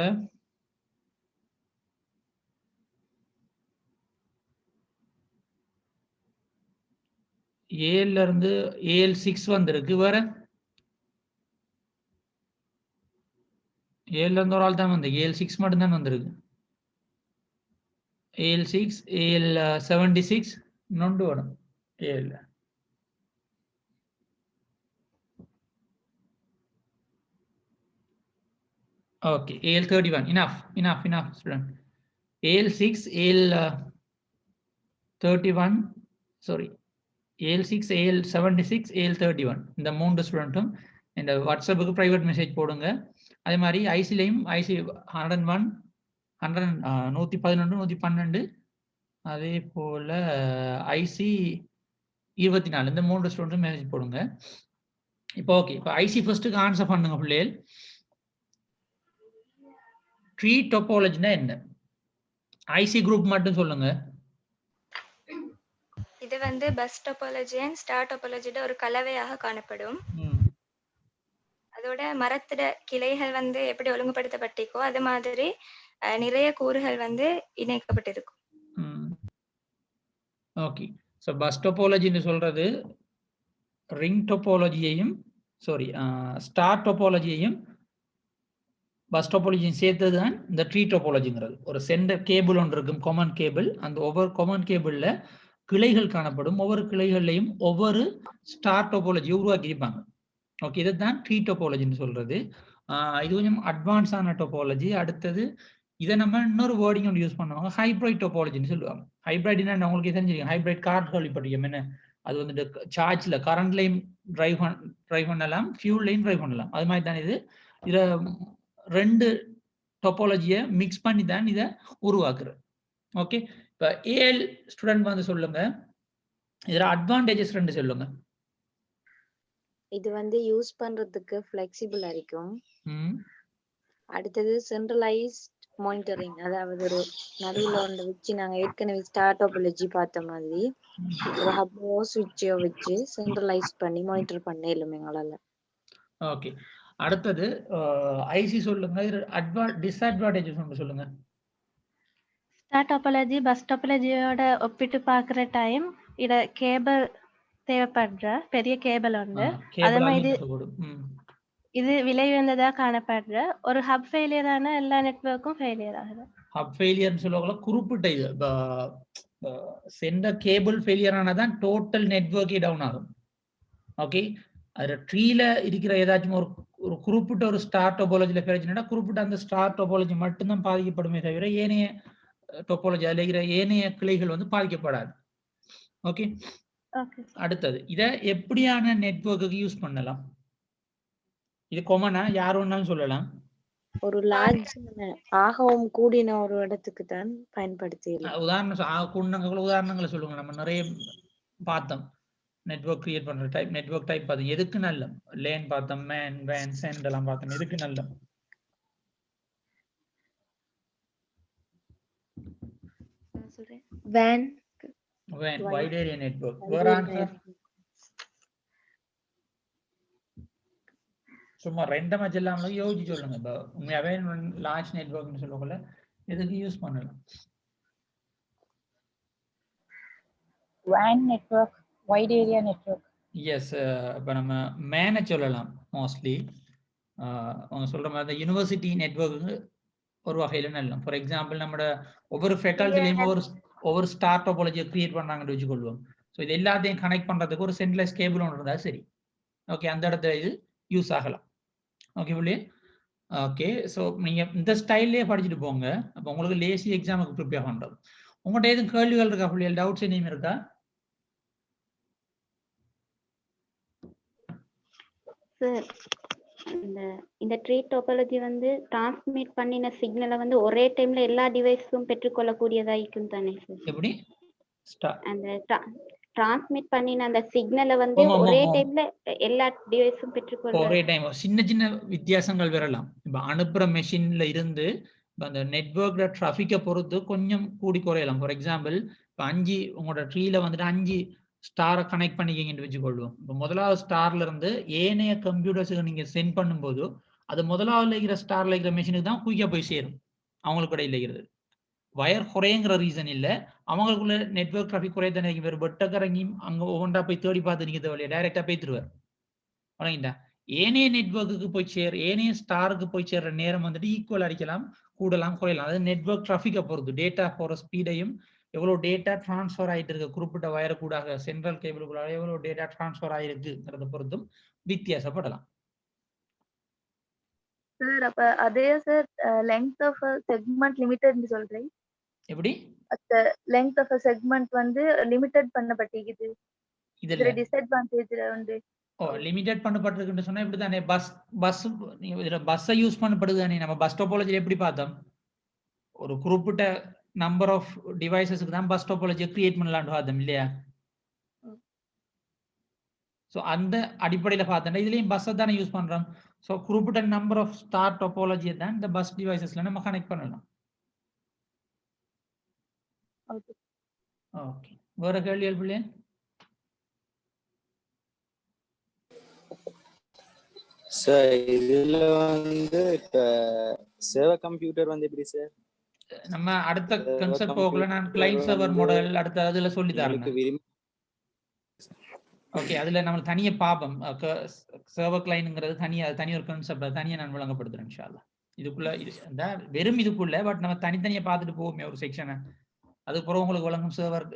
ஏல இருந்து ஏஎல் 6 வந்திருக்கு. வேற ஏல இருந்து ஒரு ஆள் தான் வந்து, ஏஎல் 6 மட்டும் தான் வந்திருக்கு. ஏஎல் 6, ஏஎல் 76 நொண்டு வரும். AL okay, AL 31 enough student. AL 6, AL 31, sorry, AL 6, AL 76, AL 31. இந்த 3 ஸ்டூடெண்ட்டும் இந்த வாட்ஸ்அப்புக்கு பிரைவேட் மெசேஜ் போடுங்க. அதே மாதிரி ஐசிலையும் ஐசி 101, 111, 112, அதே போல ஐசி 24 இந்த 3 ஸ்டூடெண்ட்டும் மெசேஜ் போடுங்க. இப்போ ஓகே, இப்போ ஐசி ஃபர்ஸ்ட்டுக்கு ஆன்சர் பண்ணுங்க பிள்ளைகள். ட்ரீ டோபாலஜினா என்ன? ஐசி குரூப் மட்டும் சொல்லுங்க. இது வந்து பஸ் டோபாலஜி அண்ட் ஸ்டார் டோபாலஜியோட ஒரு கலவையாக காணப்படும். அதோட மரத்திட கிளைகள் வந்து எப்படி ஒழுங்குபடுத்தப்பட்டிருக்கோ அது மாதிரி நிறைய கூறுகள் வந்து இணைக்கப்பட்டிருக்கும். ஓகே, ஸோ பஸ் டோபாலஜின்னு சொல்றது ரிங் டோபாலஜியையும் ஸ்டார் டோபாலஜியையும் பஸ் டோபாலஜியும் சேர்த்தது தான் இந்த ட்ரீ டோபாலஜிங்கிறது. ஒரு சென்டர் கேபிள் ஒன்று இருக்கும், காமன் கேபிள். அந்த ஒவ்வொரு காமன் கேபிளில் கிளைகள் காணப்படும். ஒவ்வொரு கிளைகள்லையும் ஒவ்வொரு ஸ்டார் டோபாலஜியை உருவாக்கியிருப்பாங்க. ஓகே, இதை தான் ட்ரீ டோபாலஜின்னு சொல்றது. இது கொஞ்சம் அட்வான்ஸான டோபாலஜி. அடுத்தது இதை நம்ம இன்னொரு வேர்டிங் ஒன்று யூஸ் பண்ணுவாங்க, ஹைப்ரைட் டோபாலஜின்னு சொல்லுவாங்க. ஹைப்ரைட்னா உங்களுக்கு தெரிஞ்சிருக்கீங்க, ஹைப்ரைட் கார் கேள்விப்பட்டிருக்கோம். என்ன அது வந்துட்டு சார்ஜில் கரண்ட்லையும் ட்ரைவ் பண்ணலாம், ஃபியூல்லையும் ட்ரைவ் பண்ணலாம். அது மாதிரி தான் இது. இதில் 2 டோபாலஜியை மிக்ஸ் பண்ணி தான் இதை உருவாக்குறது. ஓகே, இப்ப ஏஎல் ஸ்டூடெண்ட் வந்து சொல்லுங்க, இதுல அட்வான்டேஜஸ் ரெண்டு சொல்லுங்க. இது வந்து யூஸ் பண்றதுக்கு ஃபிளெக்சிபிளா இருக்கும். ம். அடுத்தது சென்ட்ரலைஸ்ட் மானிட்டரிங், அதாவது ஒரு நடுவுல ஒன்று வச்சு நாங்க ஏற்கனவே ஸ்டார்ட் டாபாலஜி பார்த்த மாதிரி ஒரு ஹப்போ சுவிட்சோ வச்சு சென்ட்ரலைஸ் பண்ணி மானிட்டர் பண்ண இயலும் எங்களால. ஓகே. அடுத்தது ஐசி சொல்லுங்க. இது டிஸ்அட்வான்டேஜஸ் ஒன்று சொல்லுங்க. ஸ்டார் டாபாலஜி பஸ் டாபாலஜியோட ஒப்பிட்டு பார்க்குற டைம் இத கேபிள் தேவைப்படுற பெரிய கேபிள் உண்டு. அதே மாதிரி இது விலை உயர்ந்ததா காணப்படுற ஒரு ஹப் ஃபெயிலியர் ஆன எல்லா நெட்வொர்க்கும் ஃபெயிலியர் ஆகுது. ஹப் ஃபெயிலியர்னு சொல்லுவாங்க. குறிப்பிட்ட இது சென்டர் கேபிள் ஃபெயிலியர் ஆனதான் டோட்டல் நெட்வொர்க்கே டவுன் ஆகும். ஓகே, அது ட்ரீல இருக்கிற ஏதாச்சும் ஒரு குறிப்பிட்ட ஒரு ஸ்டார் டோபாலஜில பிரச்சனைனா குறிப்பிட்ட அந்த ஸ்டார் டோபாலஜி மட்டும்தான் பாதிக்கப்படுமே தவிர ஏனைய டோபாலஜி அதில் இருக்கிற ஏனைய கிளைகள் வந்து பாதிக்கப்படாது. ஓகே, அடுத்தது இதை எப்படியான நெட்வொர்க்கு யூஸ் பண்ணலாம்? இது காமனா யார் வேணாலும் சொல்லலாம். ஒரு லார்ஜ் ஆகவும் கூடின ஒரு இடத்துக்கு தான் பயன்படுத்தி. உதாரணங்களை சொல்லுங்க. நம்ம நிறைய பார்த்தோம் நெட்வொர்க் கிரியேட் பண்ற டைப், நெட்வொர்க் டைப் பார்த்தோம். எதுக்கு நல்ல லேன் பார்த்தோம், மேன் வேன் சென்ட் எல்லாம் பார்த்தோம். எதுக்கு நல்ல வேன் வைட் ஏரியா நெட்வொர்க். வேற ஆன்சர் சும்மா ரெண்டமா சொல்லாம யோசிச்சு சொல்லுங்க. இப்போ உண்மையாவே லார்ஜ் நெட்வொர்க்னு சொல்லக்குள்ள எதுக்கு யூஸ் பண்ணலாம்? WAN network, wide area network. Yes, இப்போ நம்ம மேனை சொல்லலாம் மோஸ்ட்லி. அவங்க சொல்ற மாதிரி யூனிவர்சிட்டி நெட்வொர்க்கு ஒரு வகையில நல்ல. ஃபார் எக்ஸாம்பிள் நம்மளோட ஒவ்வொரு ஃபேக்கல்ட்டிலையும் ஒவ்வொரு ஸ்டார் டோபாலஜியை கிரியேட் பண்ணாங்கன்னு வச்சுக்கொள்வோம். ஸோ இது எல்லாத்தையும் கனெக்ட் பண்றதுக்கு ஒரு சென்ட்ரலைஸ் கேபிள் ஒன்று இருந்தால் சரி. ஓகே, அந்த இடத்துல இது யூஸ் ஆகலாம். ஓகே புள்ளி. ஓகே, ஸோ நீங்க இந்த ஸ்டைல்லே படிச்சுட்டு போங்க. அப்போ உங்களுக்கு லேசி எக்ஸாமுக்கு ப்ரிப்பேர் பண்றது. உங்கள்கிட்ட எதுவும் கேள்விகள் இருக்கா புள்ளியல்? டவுட்ஸ் எதுவும் இருக்கா? சார், இந்த ட்ரீ டோபாலஜி வந்து டிரான்ஸ்மிட் பண்ணின சிக்னலை வந்து ஒரே டைம்ல எல்லா டிவைஸும் பெற்றுக்கொள்ளக்கூடியதா இருக்கும் தானே சார்? எப்படி அந்த டிரான்ஸ்மிட் பண்ணின அந்த சிக்னலை வந்து ஒரே டைம்ல எல்லா டிவைஸும் பெற்றுக்கொள்ள ஒரே டைம் சின்ன சின்ன வித்தியாசங்கள் வரலாம். இப்போ அனுப்புற மெஷின்ல இருந்து அந்த நெட்வொர்க்ல டிராஃபிக்கை பொறுத்து கொஞ்சம் கூடி குறையலாம். ஃபார் எக்ஸாம்பிள் இப்போ 5 உங்களோட ட்ரீல வந்துட்டு 5 ஸ்டாரை கனெக்ட் பண்ணிக்கிங்கன்னு வச்சுக்கொள்வோம். இப்போ முதலாவது ஸ்டார்ல இருந்து ஏனைய கம்ப்யூட்டர்ஸுக்கு நீங்க சென்ட் பண்ணும்போது அது முதலாவது இருக்கிற ஸ்டார்ல இருக்கிற மெஷினுக்கு தான் குயிக்கா போய் சேரும். அவங்களுக்கு இடையில இருக்கிறது வயர் குறையுங்கிற ரீசன் இல்லை, அவங்களுக்குள்ள நெட்வொர்க் டிராஃபிக் குறைய தானே வேறு வெட்டக்கரங்கி அங்கே ஒவ்வொன்றா போய் தேடி பார்த்து நீங்க தேவையில்லையா, டைரக்டா போய் தருவார். வணங்கிட்டா ஏனைய நெட்வொர்க்கு போய் ஏனைய ஸ்டாருக்கு போய் சேர்ற நேரம் வந்துட்டு ஈக்குவல் அடிக்கலாம், கூடலாம் குறையலாம். அதாவது நெட்வொர்க் டிராஃபிக்கை பொறுத்து டேட்டா போகிற ஸ்பீடையும் எவ்வளோ டேட்டா டிரான்ஸ்ஃபர் ஆகிட்டு இருக்கு குறிப்பிட்ட வயர் கூடாக சென்ட்ரல் கேபிளுக்குள்ளாக எவ்வளோ டேட்டா டிரான்ஸ்ஃபர் ஆகிருக்குங்கிறத பொறுத்தும் வித்தியாசப்படலாம். சார், அப்ப அதே சார் லெங்த் ஆஃப் செக்மெண்ட் லிமிட்டட்னு சொல்றேன். எப்படி அந்த லெங்த் ஆஃப் செக்மெண்ட் வந்து லிமிட்டட் பண்ணப்பட்டிருக்குது. இதுல டிஸ்அட்வான்டேஜ் உண்டு. லிமிட்டட் பண்ணப்பட்டிருக்குன்னு சொன்னா இப்படி தானே பஸ்ஸை யூஸ் பண்ணப்படுது தானே. நம்ம பஸ் டோபாலஜி எப்படி பார்த்தோம், ஒரு குறிப்பிட்ட நம்பர் ஆஃப் டிவைசஸ்க்கு தான் பஸ் டோபாலஜியை கிரியேட் பண்ணலாம்னு பார்த்தோம் இல்லையா. ஸோ அந்த அடிப்படையில் பார்த்தோம்னா இதுலேயும் பஸ்ஸை தானே யூஸ் பண்ணுறோம். ஸோ குறிப்பிட்ட நம்பர் ஆஃப் ஸ்டார் டோபாலஜியை தான் இந்த பஸ் டிவைசஸ்ல நம்ம கனெக்ட் பண்ணலாம். ஓகே, வேற கேள்விகள் பிள்ளை? சார், இதுல வந்து இப்ப சேவை கம்ப்யூட்டர் வந்து எப்படி சார்? நம்ம அடுத்த கான்செப்ட் போகல, நான் கிளையன்ட் சர்வர் மாடல் அடுத்த அதுல சொல்லி தரேன். ஓகே, அதுல நம்ம தனியா பாப்போம். சர்வர் கிளையன்ட்ங்கிறது தனி ஒரு கான்செப்ட், தனியா நான் விளங்கப்படுத்துறேன் இன்ஷா அல்லாஹ். இதுக்குள்ள வெறும் இதுக்குள்ள பட் நம்ம தனித்தனியா பார்த்துட்டு போவோமே ஒரு செக்ஷனை. அதுக்கப்புறம் உங்களுக்கு வழங்கும் சர்வர்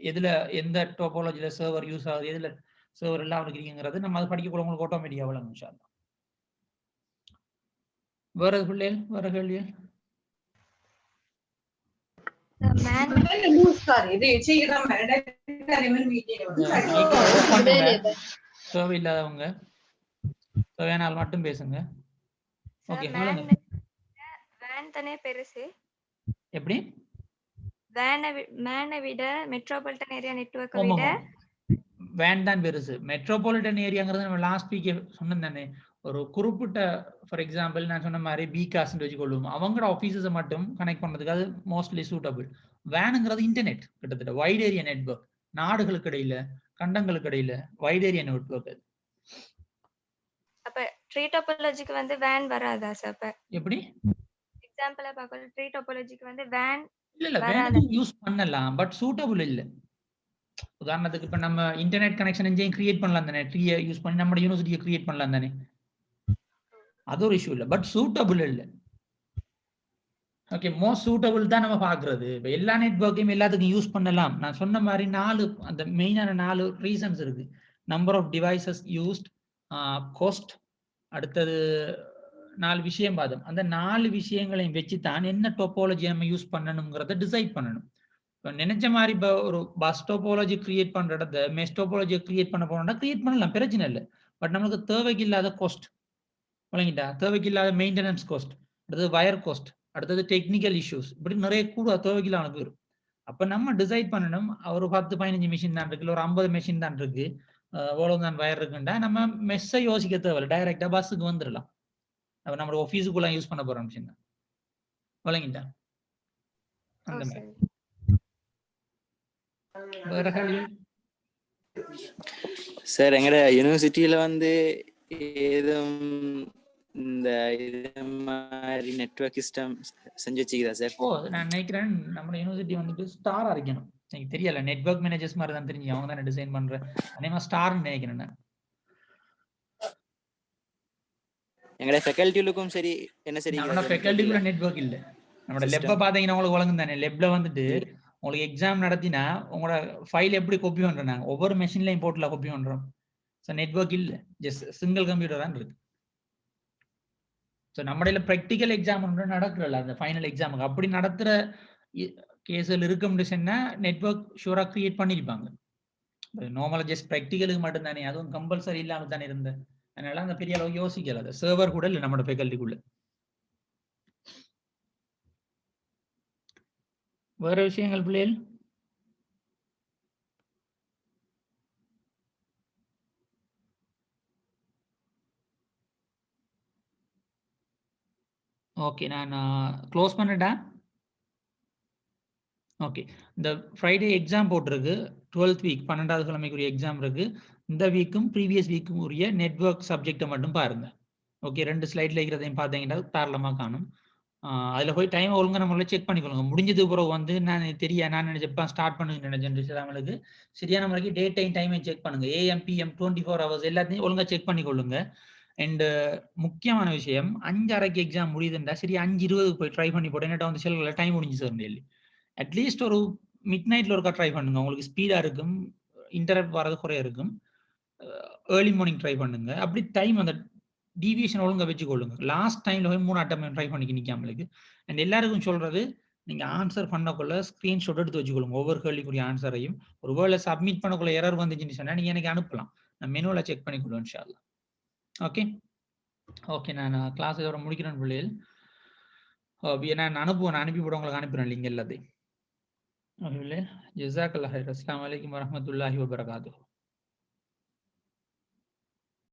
எதுல எந்த டோபாலஜில சர்வர் யூஸ் ஆகுது, எதுல சர்வர் எல்லாம் இருக்குங்கிறது நம்ம அதை படிக்கக்கூட உங்களுக்கு ஆட்டோமேட்டிக்கா வழங்கும் இன்ஷா அல்லாஹ். வேற பிள்ளைகள் வேற கேள்வி? தேவையில்லாதவங்க தேவையானால் மட்டும் பேசுங்க. ஓகே, வேன் தானே பெருசு. எப்படி வேனை விட மெட்ரோபாலிட்டன் ஏரியா நெட்வொர்க்கை ஆமா விட வேன் தான் பெருசு. மெட்ரோபாலிட்டன் ஏரியாங்கிறது நம்ம லாஸ்ட் வீக் சொன்னேன் தானே, ஒரு குறிப்பிட்ட ஃபார் எக்ஸாம்பிள் நான் சொன்ன மாதிரி பிகாஸ்ன்னு வச்சுக்கொள்ளும், அவங்களோட ஆஃபீஸஸை மட்டும் கனெக்ட் பண்ணுறதுக்கு அது மோஸ்ட்லி சூட்டபிள். வேனுங்கிறது இன்டர்நெட், கிட்டத்தட்ட வைட் ஏரியா நெட்வொர்க், நாடுகளுக்கு இடையில கண்டங்களுக்கு இடையில வைட் ஏரியா நெட்வொர்க். அது அப்ப ட்ரீ டாபாலஜிக்கு வந்து வேன் வராதா சார்? அப்ப எப்படி எக்ஸாம்பிளா பார்க்கணும், ட்ரீ டாபாலஜிக்கு வந்து வேன் இல்ல வேன் யூஸ் பண்ணலாம், பட் சூட்டபிள் இல்ல. உதாரணத்துக்கு இப்ப நம்ம இன்டர்நெட் கனெக்ஷன் எங்கேயும் கிரியேட் பண்ணலாம் தானே, ட்ரீயை யூஸ் பண்ணி நம்ம யூனிவர்சிட்டியை கிரியேட் பண்ணலாம் தானே, அது ஒரு இஷ்யூ இல்லை, பட் சூட்டபிள் இல்லை. ஓகே, மோஸ்ட் சூட்டபிள் தான் நம்ம பார்க்கறது. இப்போ எல்லா நெட்வொர்க்கையும் எல்லாத்துக்கும் யூஸ் பண்ணலாம். நான் சொன்ன மாதிரி 4 அந்த மெயினான 4 ரீசன்ஸ் இருக்கு. Number of devices used, cost, அடுத்தது 4 விஷயம் பார்த்தோம். அந்த 4 விஷயங்களையும் வச்சு தான் என்ன டோபாலஜி நம்ம யூஸ் பண்ணணுங்கிறத டிசைட் பண்ணணும். இப்போ நினைச்ச மாதிரி இப்போ ஒரு பஸ் டோபாலஜி கிரியேட் பண்ற இடத்த மெஸ் டோபாலஜியை கிரியேட் பண்ண போனோம்னா கிரியேட் பண்ணலாம், பிரச்சனை இல்லை. பட் நம்மளுக்கு தேவைக்கு இல்லாத காஸ்ட் வழங்கிட்டா, தேவைக்கு இல்லாத மெயின்டெனன்ஸ் காஸ்ட், அடுத்தது வயர் காஸ்ட், அடுத்தது டெக்னிக்கல் இஷ்யூஸ், இப்படி நிறைய கூட தேவைக்கு அவனுக்கு வரும். அப்போ நம்ம டிசைட் பண்ணணும், ஒரு 10-15 மிஷின் தான் இருக்கு, ஒரு 50 மிஷின் தான் இருக்கு, எவ்வளவு தான் வயர் இருக்குண்டா நம்ம மெஸ்ஸை யோசிக்க தேவையில்லை, டைரக்டா பஸ்ஸுக்கு வந்துடலாம். அப்போ நம்ம ஆஃபீஸுக்குள்ள யூஸ் பண்ண போற மிஷின் தான் வழங்கிட்டா. அந்த மாதிரி வேற கேள்வி சார்? எங்கட யூனிவர்சிட்டியில வந்து ஏதும் இந்த இது மாதிரி நெட்வொர்க் சிஸ்டம் செஞ்சு வச்சுக்கிறா சார்? ஓ, நான் நினைக்கிறேன் நம்ம யூனிவர்சிட்டி வந்துட்டு ஸ்டாரா இருக்கணும். எனக்கு தெரியல, நெட்வொர்க் மேனேஜர்ஸ் மாதிரி தான் தெரிஞ்சு, அவங்க தான் டிசைன் பண்றேன். அதே மாதிரி ஸ்டார்னு நினைக்கிறேன் நான். எங்கட ஃபேக்கல்டிகளுக்கும் சரி என்ன சரி, நம்ம ஃபேக்கல்டிக்குள்ள நெட்வொர்க் இல்ல. நம்ம லெப்பை பாத்தீங்கன்னா உங்களுக்கு வழங்கும் தானே, லெப்ல வந்துட்டு உங்களுக்கு எக்ஸாம் நடத்தினா உங்களோட ஃபைல் எப்படி காப்பி பண்றாங்க, ஒவ்வொரு மெஷின்லயும் போர்ட்ல காப்பி பண்றோம். ஸோ நெட்வொர்க் இல்ல, ஜஸ்ட் சிங்கிள் கம்ப்யூட்டர் தான் இருக்கு. ஸோ நம்மடையில ப்ராக்டிக்கல் எக்ஸாம் ஒன்று நடக்கிறல்ல, அந்த ஃபைனல் எக்ஸாமுக்கு அப்படி நடத்துற கேஸில் இருக்கும்னு சொன்னா நெட்வொர்க் ஷூரா கிரியேட் பண்ணியிருப்பாங்க. நார்மலா ஜஸ்ட் ப்ராக்டிக்கலுக்கு மட்டும் தானே, அதுவும் கம்பல்சரி இல்லாம தானே இருந்தேன். அதனால அந்த பெரிய அளவு யோசிக்கல, அது சர்வர் கூட இல்லை நம்மளோட ஃபேக்கல்டிக்குள்ள. வேற விஷயங்கள் பிள்ளைகள்? ஓகே, நான் க்ளோஸ் பண்ணிட்டா. ஓகே, இந்த ஃப்ரைடே எக்ஸாம் போட்டிருக்கு, 12th வீக் 12வது கிழமைக்குரிய எக்ஸாம் இருக்கு. இந்த வீக்கும் ப்ரீவியஸ் வீக்கும் உரிய நெட்வொர்க் சப்ஜெக்டை மட்டும் பாருங்க. ஓகே, 2 ஸ்லைட்ல இருக்கிறதையும் பார்த்தீங்கன்னா தாராளமாக காணும். அதில் போய் டைம் ஒழுங்காக நம்மள செக் பண்ணிக்கொள்ளுங்க. முடிஞ்சது பிறகு வந்து நான் நினைச்சப்ப ஸ்டார்ட் பண்ணுங்க நினைச்சேன் நம்மளுக்கு சரியான முறைக்கு டேட் டைமையும் செக் பண்ணுங்க. AM PM 24 hours எல்லாத்தையும் ஒழுங்காக செக் பண்ணிக்கொள்ளுங்க. அண்ட் முக்கியமான விஷயம், 5:30க்கு எக்ஸாம் முடியுதுண்டா சரி 5:20 போய் ட்ரை பண்ணி போட்டு என்னட்ட வந்து சில டைம் முடிஞ்சு சார் டெய்லி. அட்லீஸ்ட் ஒரு மிட் நைட்ல ஒருக்கா ட்ரை பண்ணுங்க, உங்களுக்கு ஸ்பீடா இருக்கும், இன்டர்நெட் வரது குறைய இருக்கும். ஏர்லி மார்னிங் ட்ரை பண்ணுங்க. அப்படி டைம் அந்த டீவியேஷன் ஒழுங்கா வச்சுக்கொள்ளுங்க. லாஸ்ட் டைம்ல போய் 3 அட்டம் ட்ரை பண்ணிக்க நிக்காமலுக்கு. அண்ட் எல்லாருக்கும் சொல்றது, நீங்க ஆன்சர் பண்ணக்குள்ள ஸ்கிரீன்ஷாட் எடுத்து வச்சுக்கொள்ளுங்க, ஒவ்வொரு கேள்விக்குரிய ஆன்சரையும். ஒரு வேளை சப்மிட் பண்ணக்குள்ள எரர் வந்துச்சுன்னு சொன்னா நீங்க எனக்கு அனுப்பலாம், நான் மெனுவில் செக் பண்ணிக்கொள்ளுவேன் இன்ஷா அல்லாஹ். ஓகே, நான் கிளாஸ் இதோட முடிக்கிறேன் பிள்ளைகள். நான் அனுப்பிவிட உங்களுக்கு அனுப்புறேன் லிங்க் எல்லாத்தையும். ஜஸாக்கல்லாஹ். அஸ்ஸலாமு அலைக்கும் வரஹ்மத்துல்லாஹி வபரகாத்துஹு.